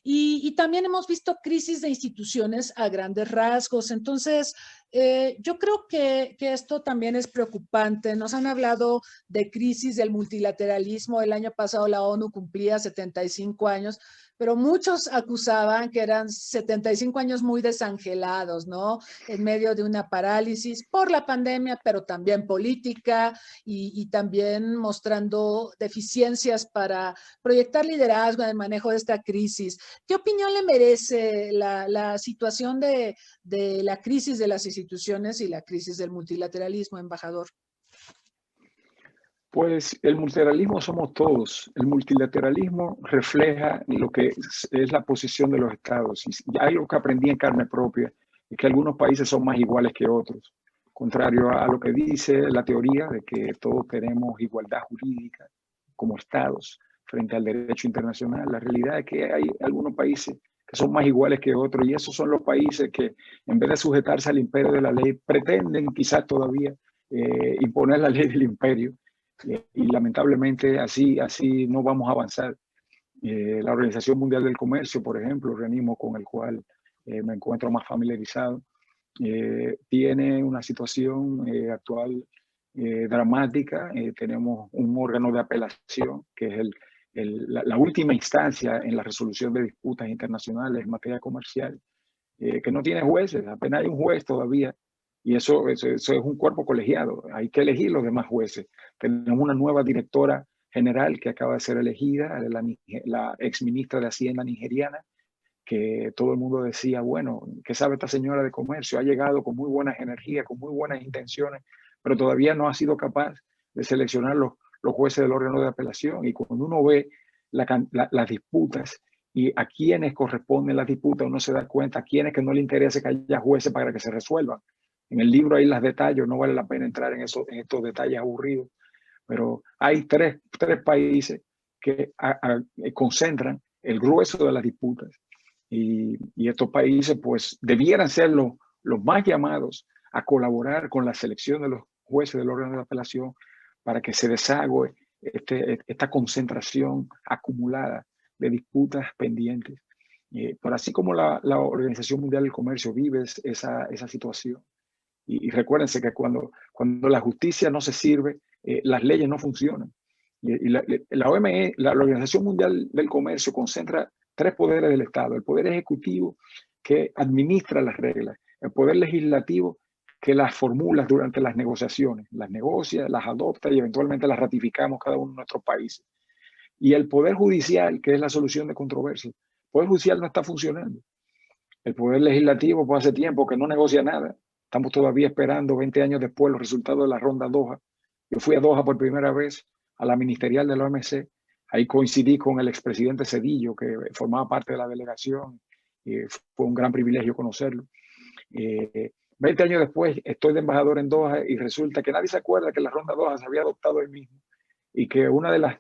Y también hemos visto crisis de instituciones a grandes rasgos. Entonces, yo creo que esto también es preocupante. Nos han hablado de crisis del multilateralismo. El año pasado la ONU cumplía 75 años, pero muchos acusaban que eran 75 años muy desangelados, ¿no? En medio de una parálisis por la pandemia, pero también política y también mostrando deficiencias para proyectar liderazgo en el manejo de esta crisis. ¿Qué opinión le merece la situación de la crisis de las instituciones y la crisis del multilateralismo, embajador? Pues el multilateralismo somos todos. El multilateralismo refleja lo que es la posición de los estados. Y hay algo que aprendí en carne propia, es que algunos países son más iguales que otros, contrario a lo que dice la teoría de que todos tenemos igualdad jurídica como estados frente al derecho internacional. La realidad es que hay algunos países que son más iguales que otros, y esos son los países que, en vez de sujetarse al imperio de la ley, pretenden quizás todavía imponer la ley del imperio. Y lamentablemente así no vamos a avanzar. La Organización Mundial del Comercio, por ejemplo, organismo con el cual me encuentro más familiarizado, tiene una situación actual dramática. Tenemos un órgano de apelación que es la última instancia en la resolución de disputas internacionales en materia comercial, que no tiene jueces, apenas hay un juez todavía, y eso es un cuerpo colegiado, hay que elegir los demás jueces. Tenemos una nueva directora general que acaba de ser elegida, la ex ministra de Hacienda nigeriana, que todo el mundo decía, bueno, ¿qué sabe esta señora de comercio? Ha llegado con muy buenas energías, con muy buenas intenciones, pero todavía no ha sido capaz de seleccionar los jueces del órgano de apelación. Y cuando uno ve las disputas y a quienes corresponden las disputas, uno se da cuenta a quienes que no le interesa que haya jueces para que se resuelvan. En el libro hay los detalles, no vale la pena entrar en estos detalles aburridos, pero hay tres países que concentran el grueso de las disputas. Y estos países pues debieran ser los más llamados a colaborar con la selección de los jueces del órgano de apelación para que se deshague esta concentración acumulada de disputas pendientes. Pero así como la Organización Mundial del Comercio vive esa situación, y recuérdense que cuando la justicia no se sirve, las leyes no funcionan. Y la OME, la Organización Mundial del Comercio, concentra tres poderes del Estado: el poder ejecutivo, que administra las reglas; el poder legislativo, que las formula durante las negociaciones, las negocia, las adopta y eventualmente las ratificamos cada uno de nuestros países; y el poder judicial, que es la solución de controversias. El poder judicial no está funcionando. El poder legislativo, pues hace tiempo que no negocia nada. Estamos todavía esperando 20 años después los resultados de la ronda Doha. Yo fui a Doha por primera vez, a la ministerial de la OMC. Ahí coincidí con el expresidente Cedillo, que formaba parte de la delegación. Fue un gran privilegio conocerlo. 20 años después estoy de embajador en Doha y resulta que nadie se acuerda que la ronda Doha se había adoptado hoy mismo, y que una de las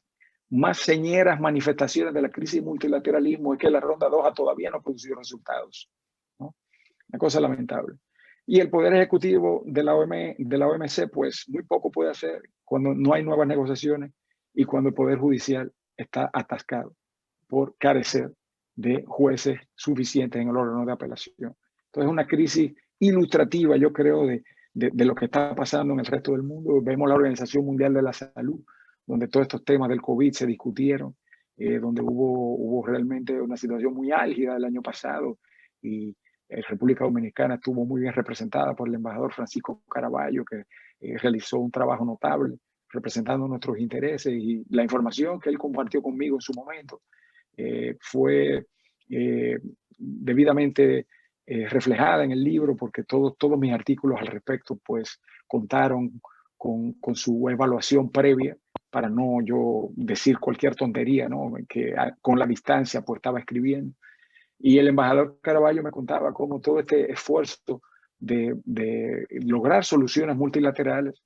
más señeras manifestaciones de la crisis multilateralismo es que la ronda Doha todavía no ha producido resultados, ¿no? Una cosa lamentable. Y el poder ejecutivo de la OMC, pues muy poco puede hacer cuando no hay nuevas negociaciones y cuando el poder judicial está atascado por carecer de jueces suficientes en el órgano de apelación. Entonces, es una crisis ilustrativa, yo creo, de lo que está pasando en el resto del mundo. Vemos la Organización Mundial de la Salud, donde todos estos temas del COVID se discutieron, donde hubo realmente una situación muy álgida el año pasado, y República Dominicana estuvo muy bien representada por el embajador Francisco Caraballo, que realizó un trabajo notable representando nuestros intereses, y la información que él compartió conmigo en su momento fue debidamente reflejada en el libro, porque todos mis artículos al respecto pues contaron con su evaluación previa, para no yo decir cualquier tontería, ¿no? Que con la distancia pues estaba escribiendo. Y el embajador Caraballo me contaba cómo todo este esfuerzo de lograr soluciones multilaterales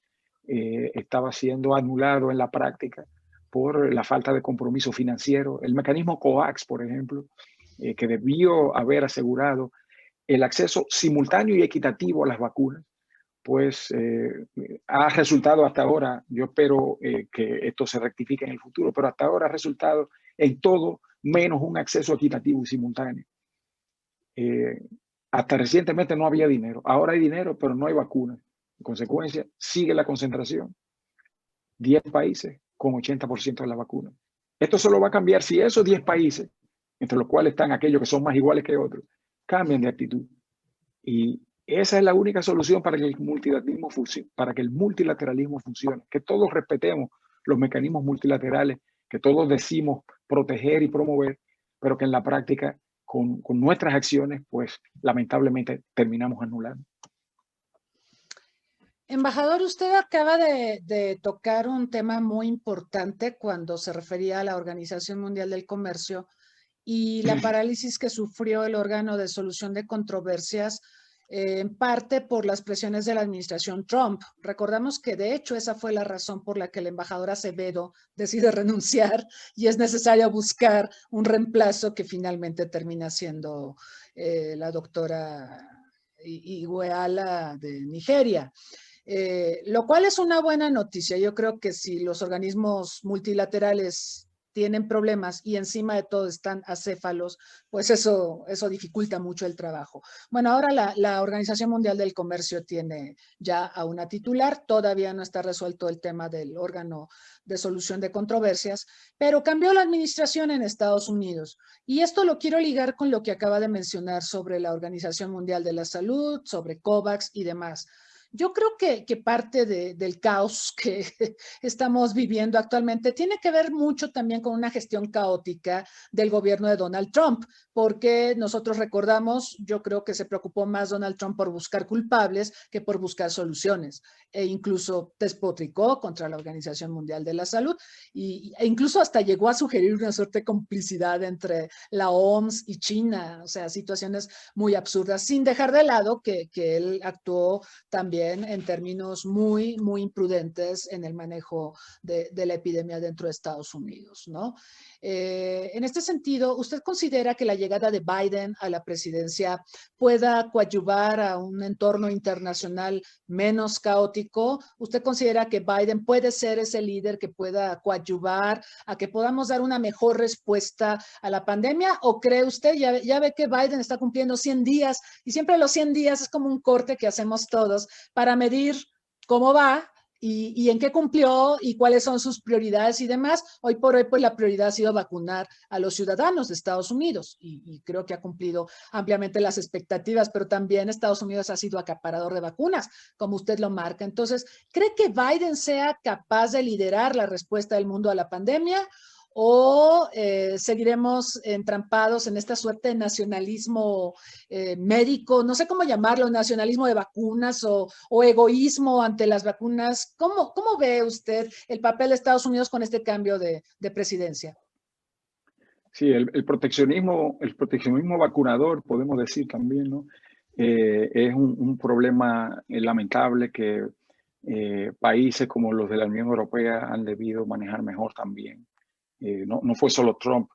estaba siendo anulado en la práctica por la falta de compromiso financiero. El mecanismo COVAX, por ejemplo, que debió haber asegurado el acceso simultáneo y equitativo a las vacunas, pues ha resultado hasta ahora, yo espero que esto se rectifique en el futuro, pero hasta ahora ha resultado en todo menos un acceso equitativo y simultáneo. Hasta recientemente no había dinero, ahora hay dinero, pero no hay vacunas. En consecuencia, sigue la concentración. 10 países con 80% de la vacuna. Esto solo va a cambiar si esos 10 países, entre los cuales están aquellos que son más iguales que otros, cambian de actitud. Y esa es la única solución para que el multilateralismo funcione, que todos respetemos los mecanismos multilaterales que todos decimos proteger y promover, pero que en la práctica con nuestras acciones pues lamentablemente terminamos anulando. Embajador, usted acaba de tocar un tema muy importante cuando se refería a la Organización Mundial del Comercio y la parálisis que sufrió el órgano de solución de controversias, en parte por las presiones de la administración Trump. Recordamos que de hecho esa fue la razón por la que el embajador Acevedo decide renunciar y es necesario buscar un reemplazo que finalmente termina siendo la doctora Igueala de Nigeria. Lo cual es una buena noticia. Yo creo que si los organismos multilaterales tienen problemas y encima de todo están acéfalos, pues eso dificulta mucho el trabajo. Bueno, ahora la Organización Mundial del Comercio tiene ya a una titular, todavía no está resuelto el tema del órgano de solución de controversias, pero cambió la administración en Estados Unidos. Y esto lo quiero ligar con lo que acaba de mencionar sobre la Organización Mundial de la Salud, sobre COVAX y demás. Yo creo que parte del caos que estamos viviendo actualmente tiene que ver mucho también con una gestión caótica del gobierno de Donald Trump, porque nosotros recordamos, yo creo que se preocupó más Donald Trump por buscar culpables que por buscar soluciones, e incluso despotricó contra la Organización Mundial de la Salud e incluso hasta llegó a sugerir una suerte de complicidad entre la OMS y China, o sea, situaciones muy absurdas, sin dejar de lado que él actuó también en términos muy imprudentes en el manejo de la epidemia dentro de Estados Unidos, ¿no? En este sentido, ¿usted considera que la llegada de Biden a la presidencia pueda coadyuvar a un entorno internacional menos caótico? ¿Usted considera que Biden puede ser ese líder que pueda coadyuvar a que podamos dar una mejor respuesta a la pandemia? ¿O cree usted, ya ve que Biden está cumpliendo 100 días y siempre los 100 días es como un corte que hacemos todos para medir cómo va y en qué cumplió y cuáles son sus prioridades y demás? Hoy por hoy, pues la prioridad ha sido vacunar a los ciudadanos de Estados Unidos y creo que ha cumplido ampliamente las expectativas, pero también Estados Unidos ha sido acaparador de vacunas, como usted lo marca. Entonces, ¿cree que Biden sea capaz de liderar la respuesta del mundo a la pandemia? ¿O seguiremos entrampados en esta suerte de nacionalismo médico, no sé cómo llamarlo, nacionalismo de vacunas o egoísmo ante las vacunas? ¿Cómo ve usted el papel de Estados Unidos con este cambio de presidencia? Sí, el proteccionismo vacunador, podemos decir también, ¿no? Es un problema lamentable que países como los de la Unión Europea han debido manejar mejor también. No fue solo Trump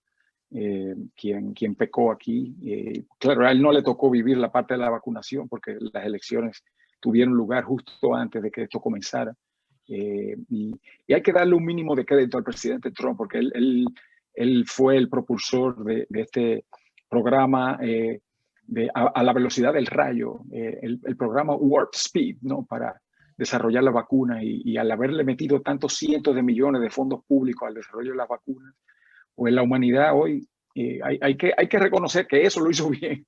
quien pecó aquí. Claro, a él no le tocó vivir la parte de la vacunación porque las elecciones tuvieron lugar justo antes de que esto comenzara. Y hay que darle un mínimo de crédito al presidente Trump porque él fue el propulsor de este programa a la velocidad del rayo, el programa Warp Speed, ¿no? Para desarrollar la vacuna y al haberle metido tantos cientos de millones de fondos públicos al desarrollo de las vacunas, pues la humanidad hoy hay que reconocer que eso lo hizo bien.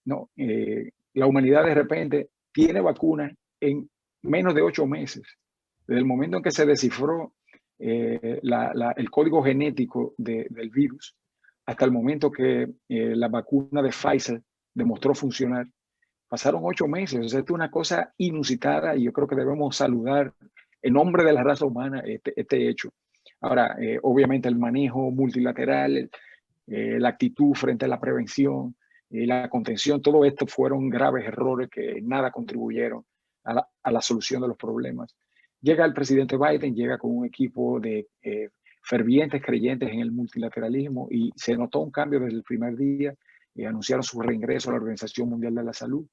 La humanidad de repente tiene vacunas en menos de 8 meses. Desde el momento en que se descifró el código genético del virus hasta el momento que la vacuna de Pfizer demostró funcionar, pasaron 8 meses. O sea, esto es una cosa inusitada y yo creo que debemos saludar en nombre de la raza humana este hecho. Ahora, obviamente el manejo multilateral, la actitud frente a la prevención, la contención, todo esto fueron graves errores que nada contribuyeron a la solución de los problemas. Llega el presidente Biden, llega con un equipo de fervientes creyentes en el multilateralismo y se notó un cambio desde el primer día. Anunciaron su reingreso a la Organización Mundial de la Salud.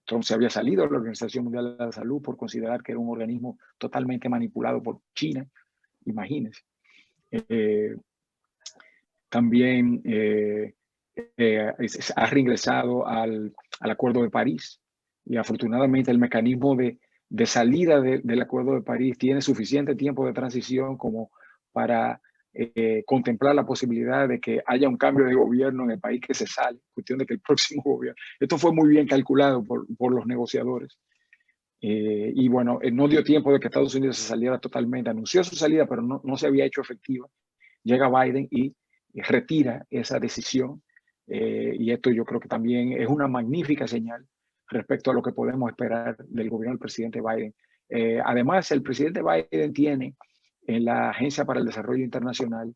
Trump se había salido de la Organización Mundial de la Salud por considerar que era un organismo totalmente manipulado por China. Imagínense. También ha reingresado al Acuerdo de París y afortunadamente el mecanismo de salida del Acuerdo de París tiene suficiente tiempo de transición como para contemplar la posibilidad de que haya un cambio de gobierno en el país que se sale, cuestión de que el próximo gobierno, esto fue muy bien calculado por los negociadores. Y bueno, no dio tiempo de que Estados Unidos se saliera totalmente, anunció su salida, pero no se había hecho efectiva. Llega Biden y retira esa decisión y esto yo creo que también es una magnífica señal. respecto a lo que podemos esperar del gobierno del presidente Biden. Además, el presidente Biden tiene en la Agencia para el Desarrollo Internacional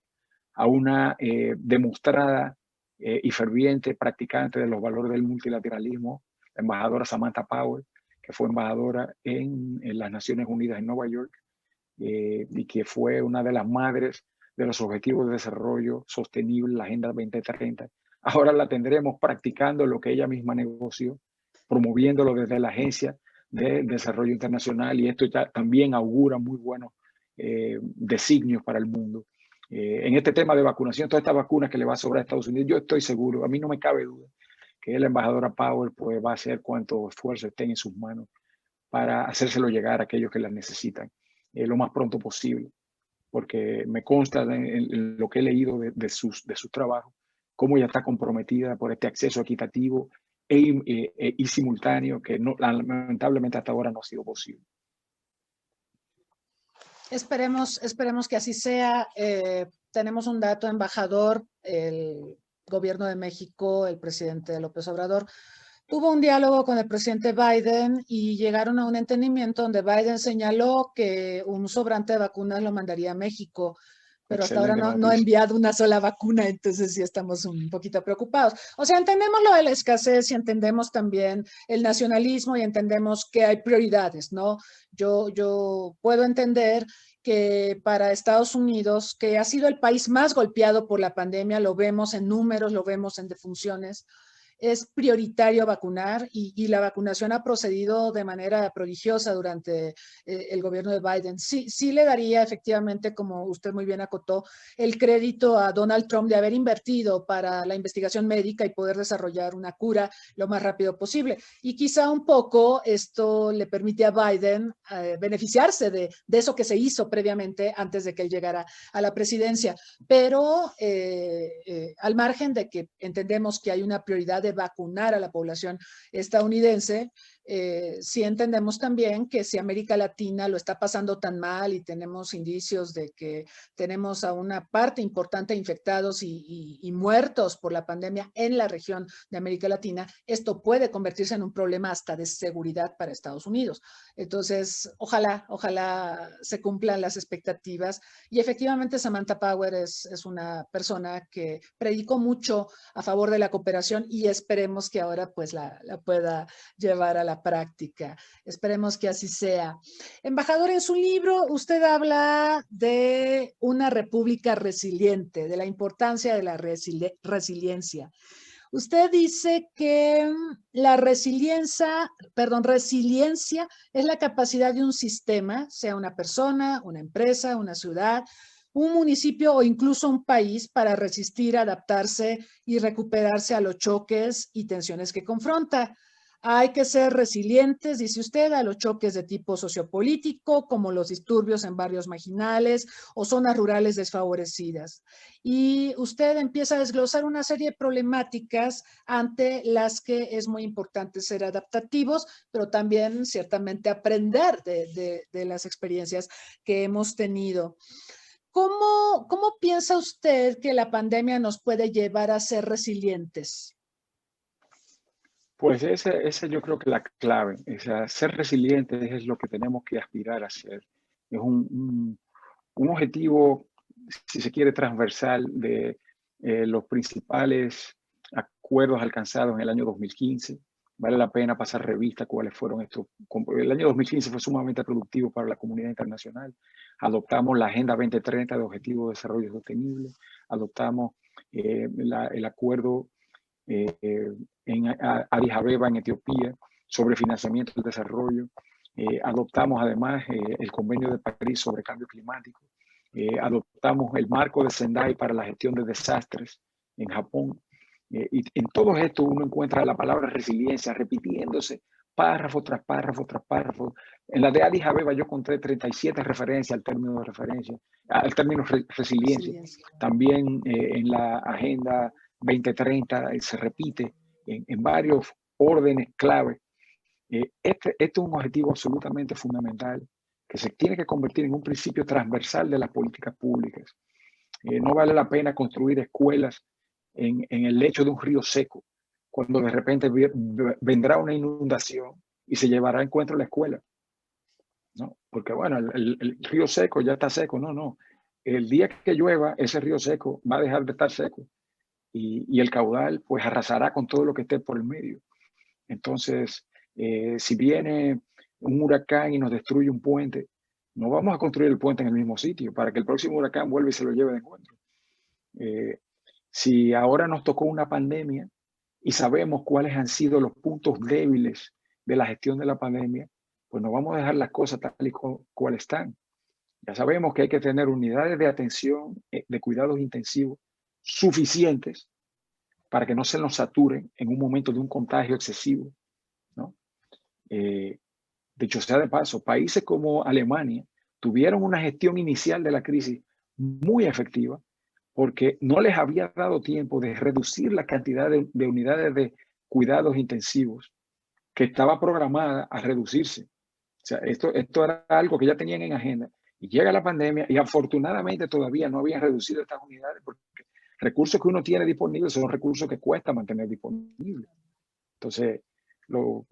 a una demostrada y ferviente practicante de los valores del multilateralismo, la embajadora Samantha Power, que fue embajadora en las Naciones Unidas en Nueva York y que fue una de las madres de los Objetivos de Desarrollo Sostenible, la Agenda 2030. Ahora la tendremos practicando lo que ella misma negoció, promoviéndolo desde la Agencia de Desarrollo Internacional, y esto ya también augura muy buenos designios para el mundo. En este tema de vacunación, todas estas vacunas que le va a sobrar a Estados Unidos, yo estoy seguro, a mí no me cabe duda, que la embajadora Powell pues, va a hacer cuanto esfuerzo esté en sus manos para hacérselo llegar a aquellos que las necesitan lo más pronto posible, porque me consta en lo que he leído de sus trabajos, cómo ella está comprometida por este acceso equitativo y simultáneo que no, lamentablemente hasta ahora no ha sido posible. Esperemos que así sea. Tenemos un dato, embajador, el gobierno de México, el presidente López Obrador, tuvo un diálogo con el presidente Biden y llegaron a un entendimiento donde Biden señaló que un sobrante de vacunas lo mandaría a México, pero hasta ahora no ha enviado una sola vacuna, entonces sí estamos un poquito preocupados. O sea, entendemos lo de la escasez y entendemos también el nacionalismo y entendemos que hay prioridades, ¿no? Yo puedo entender que para Estados Unidos, que ha sido el país más golpeado por la pandemia, lo vemos en números, lo vemos en defunciones, es prioritario vacunar y la vacunación ha procedido de manera prodigiosa durante el gobierno de Biden. Sí le daría efectivamente, como usted muy bien acotó, el crédito a Donald Trump de haber invertido para la investigación médica y poder desarrollar una cura lo más rápido posible. Y quizá un poco esto le permite a Biden beneficiarse de eso que se hizo previamente antes de que él llegara a la presidencia. Pero al margen de que entendemos que hay una prioridad de vacunar a la población estadounidense, sí entendemos también que si América Latina lo está pasando tan mal y tenemos indicios de que tenemos a una parte importante de infectados y muertos por la pandemia en la región de América Latina, esto puede convertirse en un problema hasta de seguridad para Estados Unidos. Entonces, ojalá se cumplan las expectativas. Y efectivamente Samantha Power es una persona que predicó mucho a favor de la cooperación y esperemos que ahora pues la pueda llevar a la práctica. Esperemos que así sea. Embajador, en su libro usted habla de una república resiliente, de la importancia de la resiliencia. Usted dice que la resiliencia es la capacidad de un sistema, sea una persona, una empresa, una ciudad, un municipio o incluso un país, para resistir, adaptarse y recuperarse a los choques y tensiones que confronta. Hay que ser resilientes, dice usted, a los choques de tipo sociopolítico, como los disturbios en barrios marginales o zonas rurales desfavorecidas. Y usted empieza a desglosar una serie de problemáticas ante las que es muy importante ser adaptativos, pero también ciertamente aprender de las experiencias que hemos tenido. ¿Cómo piensa usted que la pandemia nos puede llevar a ser resilientes? Pues esa yo creo que es la clave. O sea, ser resilientes es lo que tenemos que aspirar a ser. Es un objetivo, si se quiere, transversal de los principales acuerdos alcanzados en el año 2015. Vale la pena pasar revista cuáles fueron estos. El año 2015 fue sumamente productivo para la comunidad internacional. Adoptamos la Agenda 2030 de Objetivos de Desarrollo Sostenible. Adoptamos el acuerdo en Addis Abeba, en Etiopía, sobre financiamiento del desarrollo. Adoptamos además el Convenio de París sobre cambio climático. Adoptamos el marco de Sendai para la gestión de desastres en Japón. Y en todo esto uno encuentra la palabra resiliencia repitiéndose párrafo tras párrafo tras párrafo. En la de Addis Abeba yo encontré 37 referencias al término de referencia, al término resiliencia. También en la Agenda 2030 se repite en varios órdenes clave. Este es un objetivo absolutamente fundamental que se tiene que convertir en un principio transversal de las políticas públicas. No vale la pena construir escuelas en el lecho de un río seco cuando de repente vendrá una inundación y se llevará en cuenta la escuela, ¿no? Porque bueno, el río seco ya está seco, no. El día que llueva, ese río seco va a dejar de estar seco y el caudal pues arrasará con todo lo que esté por el medio. Entonces, si viene un huracán y nos destruye un puente, no vamos a construir el puente en el mismo sitio para que el próximo huracán vuelva y se lo lleve de encuentro. Si ahora nos tocó una pandemia y sabemos cuáles han sido los puntos débiles de la gestión de la pandemia, pues no vamos a dejar las cosas tal y cual están. Ya sabemos que hay que tener unidades de atención, de cuidados intensivos suficientes para que no se nos saturen en un momento de un contagio excesivo, ¿no? Dicho sea de paso, países como Alemania tuvieron una gestión inicial de la crisis muy efectiva porque no les había dado tiempo de reducir la cantidad de unidades de cuidados intensivos que estaba programada a reducirse. O sea, esto era algo que ya tenían en agenda. Y llega la pandemia y afortunadamente todavía no habían reducido estas unidades porque recursos que uno tiene disponibles son recursos que cuesta mantener disponibles. Entonces, los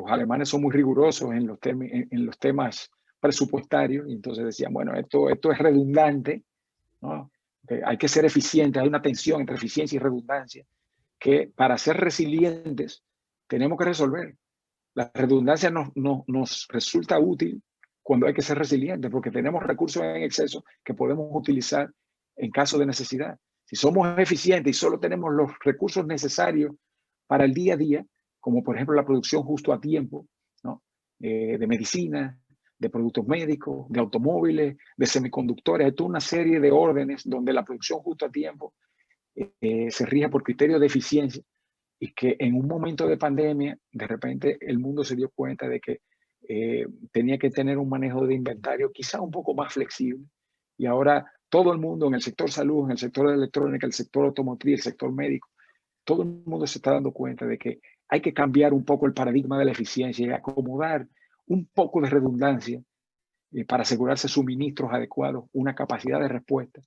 alemanes son muy rigurosos en los temas presupuestarios y entonces decían, bueno, esto es redundante, ¿no? Hay que ser eficiente, hay una tensión entre eficiencia y redundancia que para ser resilientes tenemos que resolver. La redundancia nos resulta útil cuando hay que ser resilientes porque tenemos recursos en exceso que podemos utilizar en caso de necesidad. Si somos eficientes y solo tenemos los recursos necesarios para el día a día, como por ejemplo la producción justo a tiempo, ¿no? De medicina, de productos médicos, de automóviles, de semiconductores, hay toda una serie de órdenes donde la producción justo a tiempo se rige por criterios de eficiencia y que en un momento de pandemia, de repente el mundo se dio cuenta de que tenía que tener un manejo de inventario quizá un poco más flexible y ahora todo el mundo en el sector salud, en el sector de electrónica, el sector automotriz, el sector médico, todo el mundo se está dando cuenta de que hay que cambiar un poco el paradigma de la eficiencia y acomodar un poco de redundancia para asegurarse suministros adecuados, una capacidad de respuesta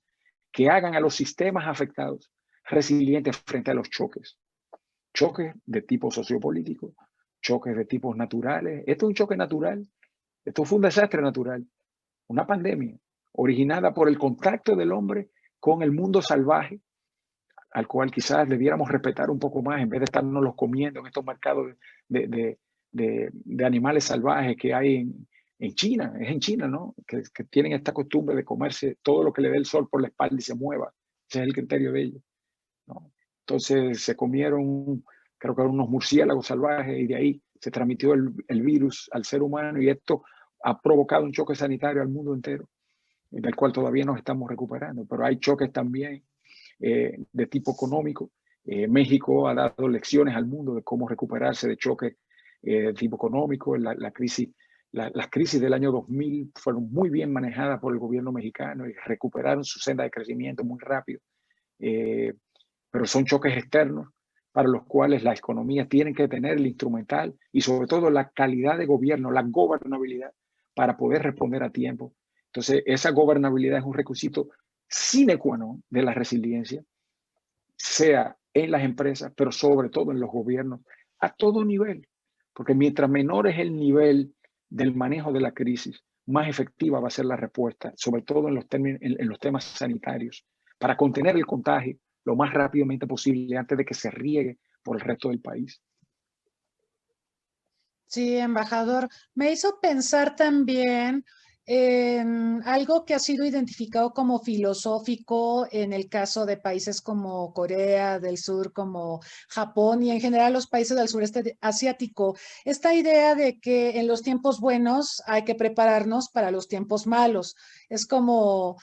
que hagan a los sistemas afectados resilientes frente a los choques. Choques de tipo sociopolítico, choques de tipos naturales. Esto es un choque natural. Esto fue un desastre natural, una pandemia originada por el contacto del hombre con el mundo salvaje, al cual quizás debiéramos respetar un poco más en vez de estarnos los comiendo en estos mercados de animales salvajes que hay en China. Es en China, ¿no? Que tienen esta costumbre de comerse todo lo que le dé el sol por la espalda y se mueva. Ese es el criterio de ellos, ¿no? Entonces se comieron, creo que eran unos murciélagos salvajes y de ahí se transmitió el virus al ser humano y esto ha provocado un choque sanitario al mundo entero, del cual todavía nos estamos recuperando. Pero hay choques también de tipo económico. México ha dado lecciones al mundo de cómo recuperarse de choques de tipo económico. Las crisis del año 2000 fueron muy bien manejadas por el gobierno mexicano y recuperaron su senda de crecimiento muy rápido. Pero son choques externos para los cuales las economías tienen que tener el instrumental y sobre todo la calidad de gobierno, la gobernabilidad para poder responder a tiempo. Entonces, esa gobernabilidad es un requisito sine qua non de la resiliencia, sea en las empresas, pero sobre todo en los gobiernos, a todo nivel. Porque mientras menor es el nivel del manejo de la crisis, más efectiva va a ser la respuesta, sobre todo en los temas sanitarios, para contener el contagio lo más rápidamente posible antes de que se riegue por el resto del país. Sí, embajador. Me hizo pensar también en algo que ha sido identificado como filosófico en el caso de países como Corea del Sur, como Japón y en general los países del sureste asiático. Esta idea de que en los tiempos buenos hay que prepararnos para los tiempos malos. Es como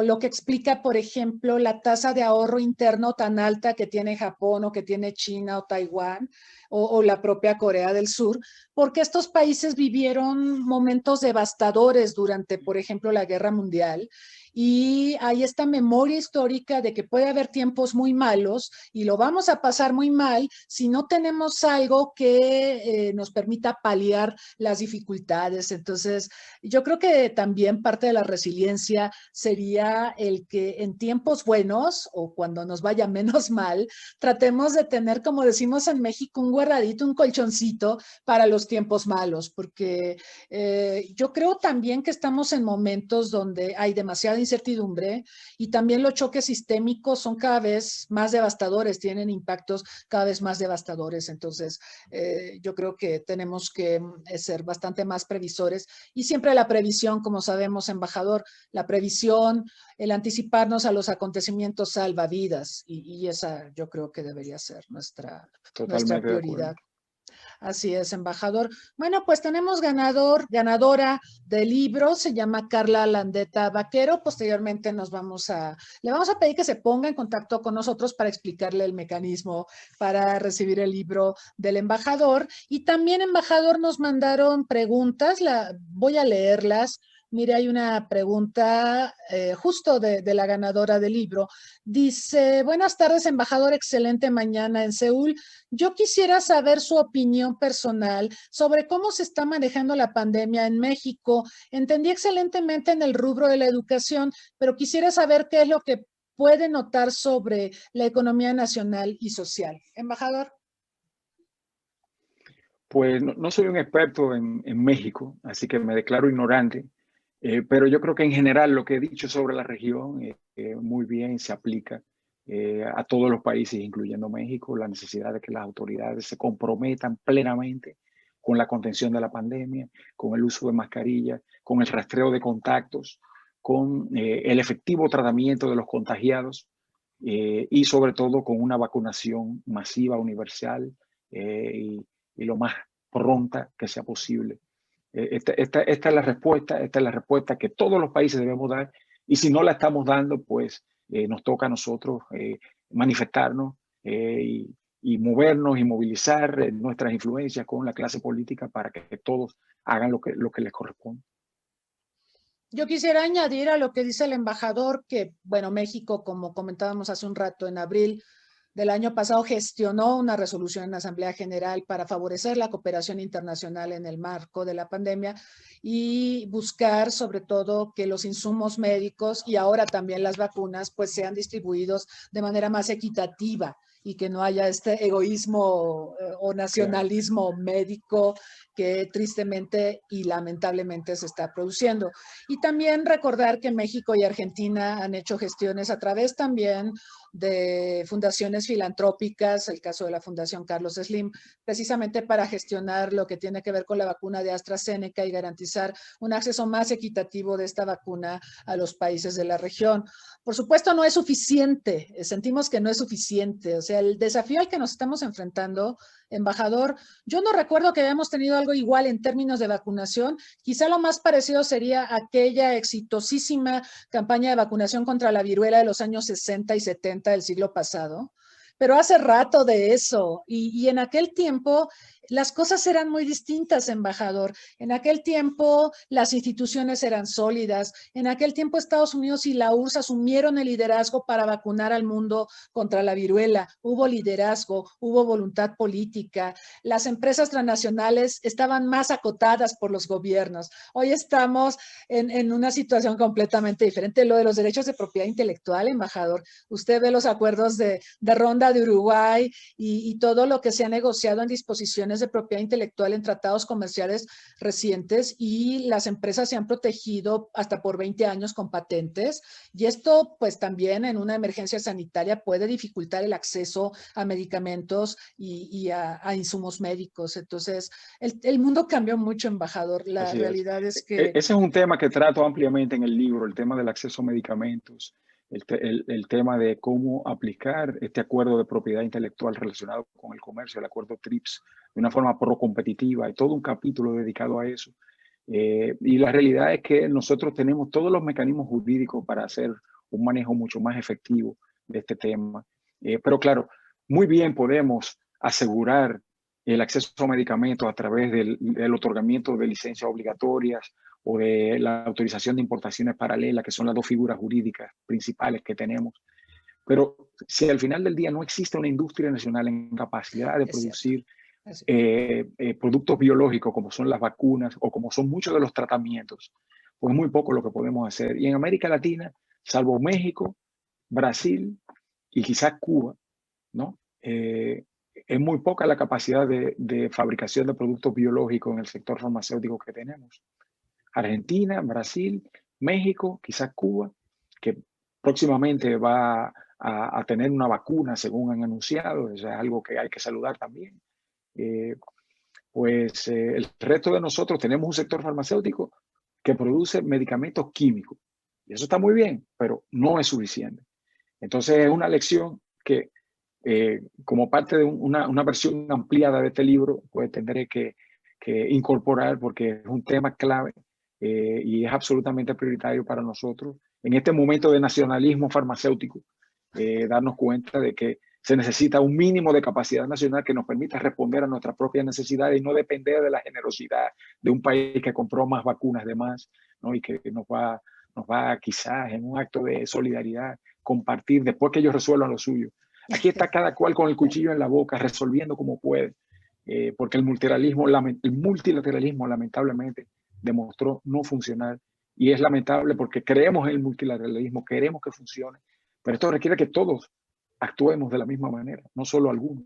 lo que explica, por ejemplo, la tasa de ahorro interno tan alta que tiene Japón o que tiene China o Taiwán o la propia Corea del Sur, porque estos países vivieron momentos devastadores durante, por ejemplo, la Guerra Mundial. Y hay esta memoria histórica de que puede haber tiempos muy malos y lo vamos a pasar muy mal si no tenemos algo que nos permita paliar las dificultades. Entonces, yo creo que también parte de las resiliencia sería el que en tiempos buenos o cuando nos vaya menos mal, tratemos de tener, como decimos en México, un guardadito, un colchoncito para los tiempos malos, porque yo creo también que estamos en momentos donde hay demasiada incertidumbre y también los choques sistémicos son cada vez más devastadores, tienen impactos cada vez más devastadores. Entonces, yo creo que tenemos que ser bastante más previsores y siempre la previsión, como sabemos, embajador, la previsión, el anticiparnos a los acontecimientos salva vidas y esa yo creo que debería ser nuestra Totalmente de acuerdo. prioridad. Así es, embajador. Bueno, pues tenemos ganadora del libro, se llama Carla Landeta Vaquero. Posteriormente le vamos a pedir que se ponga en contacto con nosotros para explicarle el mecanismo para recibir el libro del embajador. Y también, embajador, nos mandaron preguntas, voy a leerlas. Mire, hay una pregunta justo de la ganadora del libro. Dice, buenas tardes, embajador, excelente mañana en Seúl. Yo quisiera saber su opinión personal sobre cómo se está manejando la pandemia en México. Entendí excelentemente en el rubro de la educación, pero quisiera saber qué es lo que puede notar sobre la economía nacional y social. Embajador. Pues no soy un experto en México, así que me declaro ignorante, pero yo creo que en general lo que he dicho sobre la región muy bien se aplica a todos los países, incluyendo México, la necesidad de que las autoridades se comprometan plenamente con la contención de la pandemia, con el uso de mascarillas, con el rastreo de contactos, con el efectivo tratamiento de los contagiados y sobre todo con una vacunación masiva, universal y lo más pronta que sea posible. Esta es la respuesta que todos los países debemos dar y si no la estamos dando, pues nos toca a nosotros manifestarnos y movernos y movilizar nuestras influencias con la clase política para que todos hagan lo que les corresponde. Yo quisiera añadir a lo que dice el embajador que, bueno, México, como comentábamos hace un rato, en abril del año pasado gestionó una resolución en la Asamblea General para favorecer la cooperación internacional en el marco de la pandemia y buscar sobre todo que los insumos médicos y ahora también las vacunas pues sean distribuidos de manera más equitativa y que no haya este egoísmo o nacionalismo médico que tristemente y lamentablemente se está produciendo. Y también recordar que México y Argentina han hecho gestiones a través también de fundaciones filantrópicas, el caso de la Fundación Carlos Slim, precisamente para gestionar lo que tiene que ver con la vacuna de AstraZeneca y garantizar un acceso más equitativo de esta vacuna a los países de la región. Por supuesto, no es suficiente, sentimos que no es suficiente, o sea, el desafío al que nos estamos enfrentando, embajador, yo no recuerdo que hayamos tenido algo igual en términos de vacunación, quizá lo más parecido sería aquella exitosísima campaña de vacunación contra la viruela de los años 60 y 70 del siglo pasado, pero hace rato de eso y en aquel tiempo las cosas eran muy distintas, embajador. En aquel tiempo las instituciones eran sólidas. En aquel tiempo Estados Unidos y la URSS asumieron el liderazgo para vacunar al mundo contra la viruela. Hubo liderazgo, hubo voluntad política. Las empresas transnacionales estaban más acotadas por los gobiernos. Hoy estamos en una situación completamente diferente. Lo de los derechos de propiedad intelectual, embajador. Usted ve los acuerdos de Ronda de Uruguay y todo lo que se ha negociado en disposiciones de propiedad intelectual en tratados comerciales recientes y las empresas se han protegido hasta por 20 años con patentes y esto pues también en una emergencia sanitaria puede dificultar el acceso a medicamentos y a insumos médicos. Entonces el mundo cambió mucho, embajador. La realidad es que... Ese es un tema que trato ampliamente en el libro, el tema del acceso a medicamentos. El tema de cómo aplicar este acuerdo de propiedad intelectual relacionado con el comercio, el acuerdo TRIPS, de una forma pro-competitiva. Hay todo un capítulo dedicado a eso. Y la realidad es que nosotros tenemos todos los mecanismos jurídicos para hacer un manejo mucho más efectivo de este tema. Pero claro, muy bien podemos asegurar el acceso a medicamentos a través del otorgamiento de licencias obligatorias o de la autorización de importaciones paralelas, que son las dos figuras jurídicas principales que tenemos. Pero si al final del día no existe una industria nacional en capacidad de producir productos biológicos como son las vacunas o como son muchos de los tratamientos, pues muy poco lo que podemos hacer. Y en América Latina, salvo México, Brasil y quizás Cuba, ¿no? Es muy poca la capacidad de fabricación de productos biológicos en el sector farmacéutico que tenemos. Argentina, Brasil, México, quizás Cuba, que próximamente va a tener una vacuna, según han anunciado, es algo que hay que saludar también. El resto de nosotros tenemos un sector farmacéutico que produce medicamentos químicos. Y eso está muy bien, pero no es suficiente. Entonces es una lección que, como parte de una versión ampliada de este libro, pues tendré que incorporar porque es un tema clave y es absolutamente prioritario para nosotros. En este momento de nacionalismo farmacéutico, darnos cuenta de que se necesita un mínimo de capacidad nacional que nos permita responder a nuestras propias necesidades y no depender de la generosidad de un país que compró más vacunas de más, ¿no? Y que nos va quizás en un acto de solidaridad compartir después que ellos resuelvan lo suyo. Aquí está cada cual con el cuchillo en la boca resolviendo como puede, porque el multilateralismo lamentablemente demostró no funcionar y es lamentable porque creemos en el multilateralismo, queremos que funcione, pero esto requiere que todos actuemos de la misma manera, no solo algunos.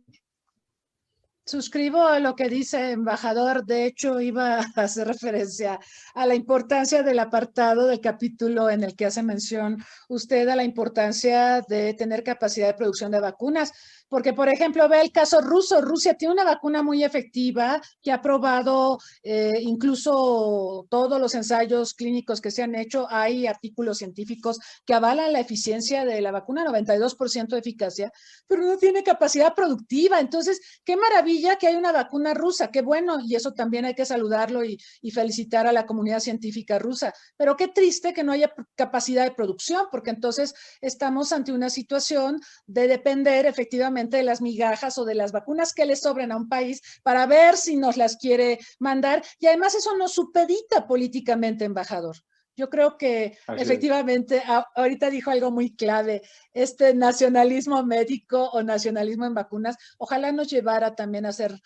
Suscribo a lo que dice embajador. De hecho, iba a hacer referencia a la importancia del apartado del capítulo en el que hace mención usted a la importancia de tener capacidad de producción de vacunas. Porque, por ejemplo, ve el caso ruso. Rusia tiene una vacuna muy efectiva que ha probado incluso todos los ensayos clínicos que se han hecho. Hay artículos científicos que avalan la eficiencia de la vacuna, 92% de eficacia, pero no tiene capacidad productiva. Entonces, qué maravilla que hay una vacuna rusa, qué bueno, y eso también hay que saludarlo y felicitar a la comunidad científica rusa. Pero qué triste que no haya capacidad de producción, porque entonces estamos ante una situación de depender efectivamente de las migajas o de las vacunas que le sobren a un país para ver si nos las quiere mandar. Y además eso nos supedita políticamente, embajador. Yo creo que efectivamente, ahorita dijo algo muy clave, este nacionalismo médico o nacionalismo en vacunas, ojalá nos llevara también a ser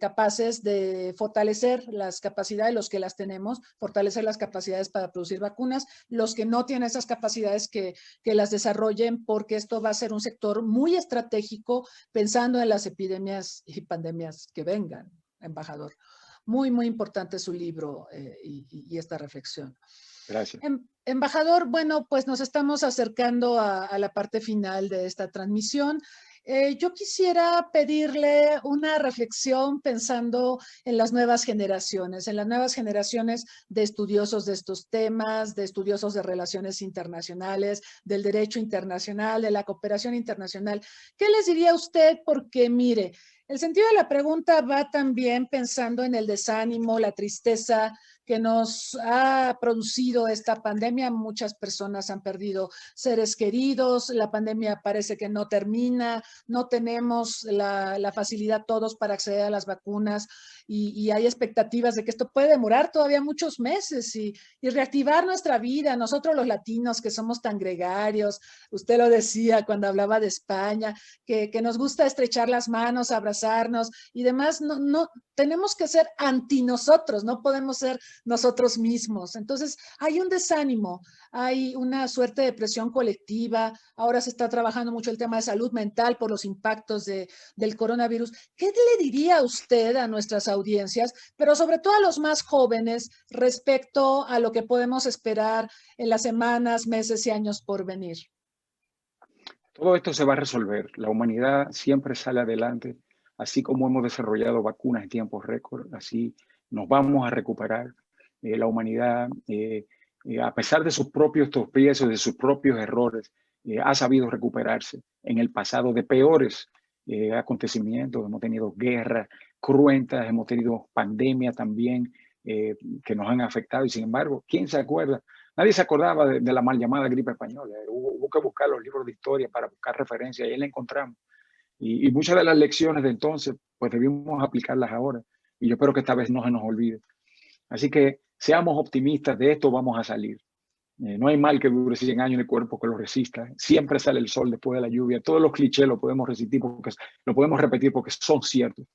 capaces de fortalecer las capacidades, los que las tenemos, fortalecer las capacidades para producir vacunas, los que no tienen esas capacidades que las desarrollen, porque esto va a ser un sector muy estratégico pensando en las epidemias y pandemias que vengan, embajador. Muy, muy importante su libro y esta reflexión. Gracias. Embajador, bueno, pues nos estamos acercando a la parte final de esta transmisión. Yo quisiera pedirle una reflexión pensando en las nuevas generaciones de estudiosos de estos temas, de estudiosos de relaciones internacionales, del derecho internacional, de la cooperación internacional. ¿Qué les diría usted? Porque mire, el sentido de la pregunta va también pensando en el desánimo, la tristeza que nos ha producido esta pandemia. Muchas personas han perdido seres queridos, la pandemia parece que no termina, no tenemos la facilidad todos para acceder a las vacunas y hay expectativas de que esto puede demorar todavía muchos meses y reactivar nuestra vida. Nosotros los latinos que somos tan gregarios, usted lo decía cuando hablaba de España, que nos gusta estrechar las manos, abrazarnos y demás, no tenemos que ser anti nosotros, no podemos ser nosotros mismos. Entonces hay un desánimo, hay una suerte de presión colectiva. Ahora se está trabajando mucho el tema de salud mental por los impactos del coronavirus. ¿Qué le diría usted a nuestras audiencias, pero sobre todo a los más jóvenes, respecto a lo que podemos esperar en las semanas, meses y años por venir? Todo esto se va a resolver. La humanidad siempre sale adelante. Así como hemos desarrollado vacunas en tiempos récord, así nos vamos a recuperar. La humanidad, a pesar de sus propios tropiezos, de sus propios errores, ha sabido recuperarse en el pasado de peores acontecimientos. Hemos tenido guerras cruentas, hemos tenido pandemias también que nos han afectado y sin embargo, ¿quién se acuerda? Nadie se acordaba de la mal llamada gripe española. Hubo que buscar los libros de historia para buscar referencias y ahí la encontramos. Y muchas de las lecciones de entonces, pues debimos aplicarlas ahora. Y yo espero que esta vez no se nos olvide. Así que seamos optimistas, de esto vamos a salir. No hay mal que dure 100 años en el cuerpo que lo resista. Siempre sale el sol después de la lluvia. Todos los clichés los podemos resistir porque lo podemos repetir porque son ciertos.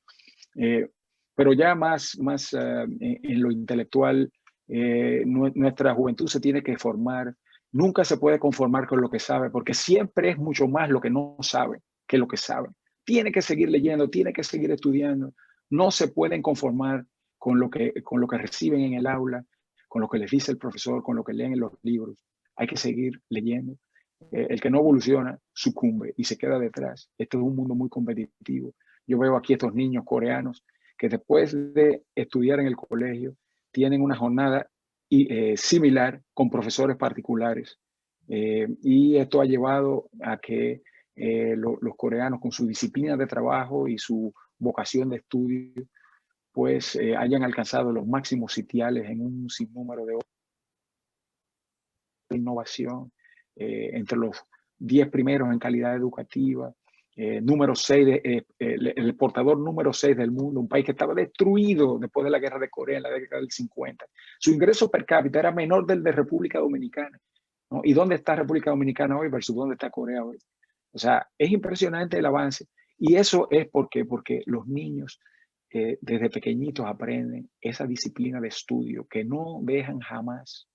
Pero ya más en lo intelectual, Nuestra juventud se tiene que formar. Nunca se puede conformar con lo que sabe, porque siempre es mucho más lo que no sabe que lo que sabe. Tiene que seguir leyendo, tiene que seguir estudiando. No se pueden conformar con lo que reciben en el aula, con lo que les dice el profesor, con lo que leen en los libros. Hay que seguir leyendo. El que no evoluciona sucumbe y se queda detrás. Este es un mundo muy competitivo. Yo veo aquí estos niños coreanos que después de estudiar en el colegio tienen una jornada similar con profesores particulares. Y esto ha llevado a que los coreanos, con su disciplina de trabajo y su vocación de estudio, pues hayan alcanzado los máximos sitiales en un sinnúmero de innovación, entre los 10 primeros en calidad educativa, número 6 el portador número 6 del mundo, un país que estaba destruido después de la guerra de Corea en la década del 50. Su ingreso per cápita era menor del de República Dominicana, ¿no? ¿Y dónde está República Dominicana hoy versus dónde está Corea hoy? O sea, es impresionante el avance. Y eso es porque los niños desde pequeñitos aprenden esa disciplina de estudio que no dejan jamás.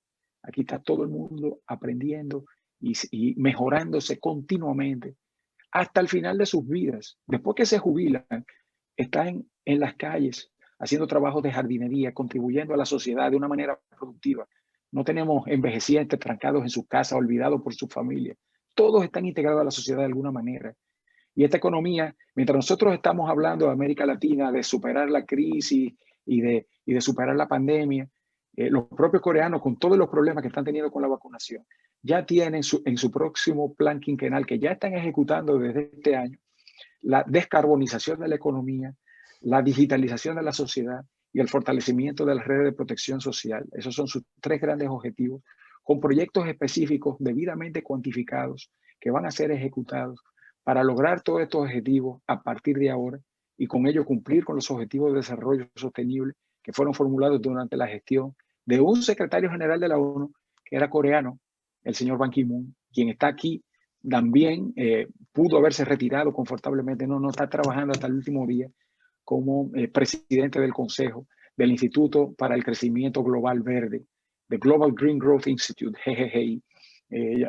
Aquí está todo el mundo aprendiendo y mejorándose continuamente hasta el final de sus vidas. Después que se jubilan, están en las calles haciendo trabajos de jardinería, contribuyendo a la sociedad de una manera productiva. No tenemos envejecientes trancados en su casa, olvidados por su familia. Todos están integrados a la sociedad de alguna manera. Y esta economía, mientras nosotros estamos hablando de América Latina, de superar la crisis y de superar la pandemia, los propios coreanos, con todos los problemas que están teniendo con la vacunación, ya tienen en su próximo plan quinquenal, que ya están ejecutando desde este año, la descarbonización de la economía, la digitalización de la sociedad y el fortalecimiento de las redes de protección social. Esos son sus 3 grandes objetivos, con proyectos específicos debidamente cuantificados que van a ser ejecutados para lograr todos estos objetivos a partir de ahora y con ello cumplir con los objetivos de desarrollo sostenible que fueron formulados durante la gestión de un secretario general de la ONU que era coreano, el señor Ban Ki-moon, quien está aquí también, pudo haberse retirado confortablemente, no está trabajando hasta el último día como presidente del Consejo del Instituto para el Crecimiento Global Verde, the Global Green Growth Institute, GGGI.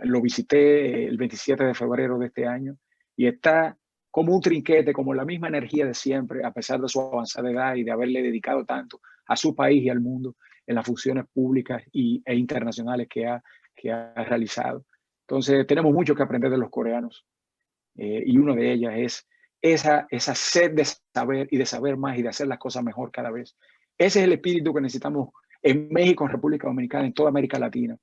Lo visité el 27 de febrero de este año y está como un trinquete, como la misma energía de siempre, a pesar de su avanzada edad y de haberle dedicado tanto a su país y al mundo en las funciones públicas e internacionales que ha realizado. Entonces, tenemos mucho que aprender de los coreanos y una de ellas es esa sed de saber y de saber más y de hacer las cosas mejor cada vez. Ese es el espíritu que necesitamos en México, en República Dominicana, en toda América Latina,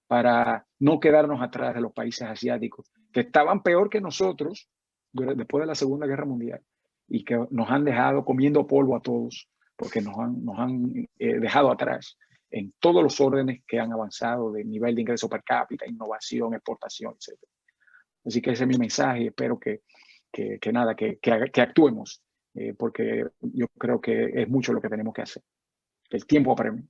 para no quedarnos atrás de los países asiáticos, que estaban peor que nosotros después de la Segunda Guerra Mundial y que nos han dejado comiendo polvo a todos, porque nos han dejado atrás en todos los órdenes que han avanzado de nivel de ingreso per cápita, innovación, exportación, etc. Así que ese es mi mensaje y espero que actuemos, porque yo creo que es mucho lo que tenemos que hacer. El tiempo apremia.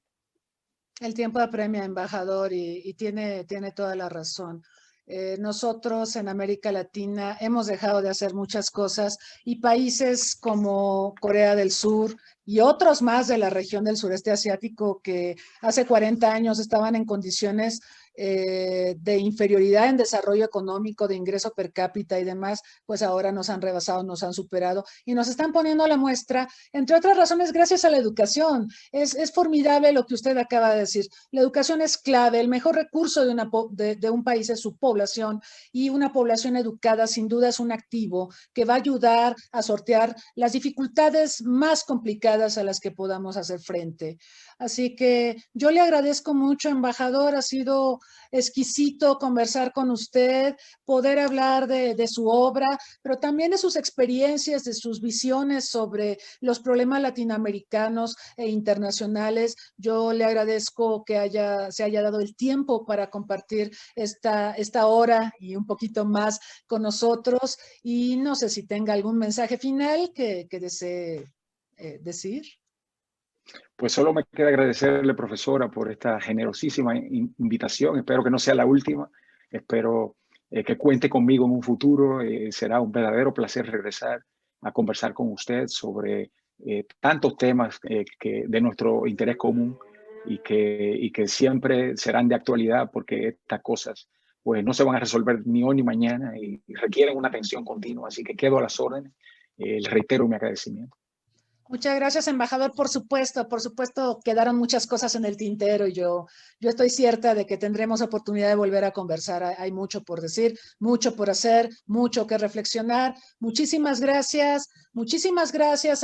El tiempo apremia, embajador, y tiene toda la razón. Nosotros en América Latina hemos dejado de hacer muchas cosas y países como Corea del Sur y otros más de la región del sureste asiático que hace 40 años estaban en condiciones de inferioridad en desarrollo económico, de ingreso per cápita y demás, pues ahora nos han rebasado, nos han superado y nos están poniendo a la muestra, entre otras razones, gracias a la educación. Es formidable lo que usted acaba de decir. La educación es clave, el mejor recurso de un país es su población y una población educada sin duda es un activo que va a ayudar a sortear las dificultades más complicadas a las que podamos hacer frente. Así que yo le agradezco mucho, embajador, ha sido exquisito conversar con usted, poder hablar de su obra, pero también de sus experiencias, de sus visiones sobre los problemas latinoamericanos e internacionales. Yo le agradezco que se haya dado el tiempo para compartir esta hora y un poquito más con nosotros y no sé si tenga algún mensaje final que desee decir. Pues solo me queda agradecerle, profesora, por esta generosísima invitación. Espero que no sea la última. Espero que cuente conmigo en un futuro. Será un verdadero placer regresar a conversar con usted sobre tantos temas de nuestro interés común. y que siempre serán de actualidad, porque estas cosas pues no se van a resolver ni hoy ni mañana y requieren una atención continua. Así que quedo a las órdenes. Les reitero mi agradecimiento. Muchas gracias, embajador. Por supuesto, quedaron muchas cosas en el tintero y yo estoy cierta de que tendremos oportunidad de volver a conversar. Hay mucho por decir, mucho por hacer, mucho que reflexionar. Muchísimas gracias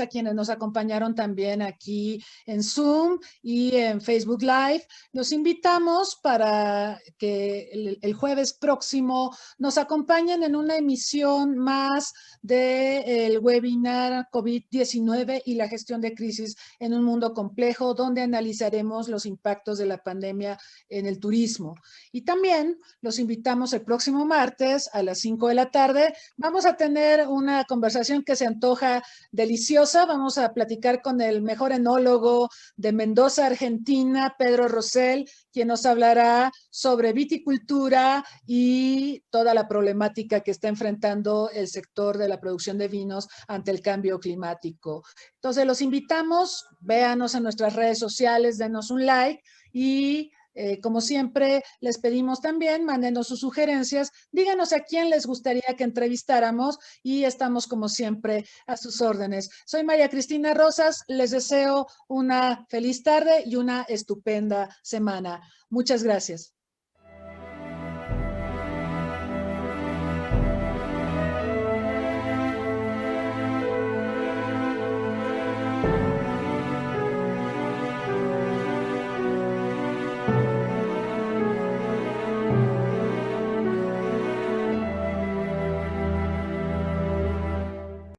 a quienes nos acompañaron también aquí en Zoom y en Facebook Live. Los invitamos para que el jueves próximo nos acompañen en una emisión más del webinar COVID-19 y la gestión de crisis en un mundo complejo, donde analizaremos los impactos de la pandemia en el turismo. Y también los invitamos el próximo martes a las 5 de la tarde. Vamos a tener una conversación que se antoja deliciosa. Vamos a platicar con el mejor enólogo de Mendoza, Argentina, Pedro Rosell, quien nos hablará sobre viticultura y toda la problemática que está enfrentando el sector de la producción de vinos ante el cambio climático. Entonces los invitamos, véanos en nuestras redes sociales, denos un like y como siempre les pedimos también, mándenos sus sugerencias, díganos a quién les gustaría que entrevistáramos y estamos como siempre a sus órdenes. Soy María Cristina Rosas, les deseo una feliz tarde y una estupenda semana. Muchas gracias.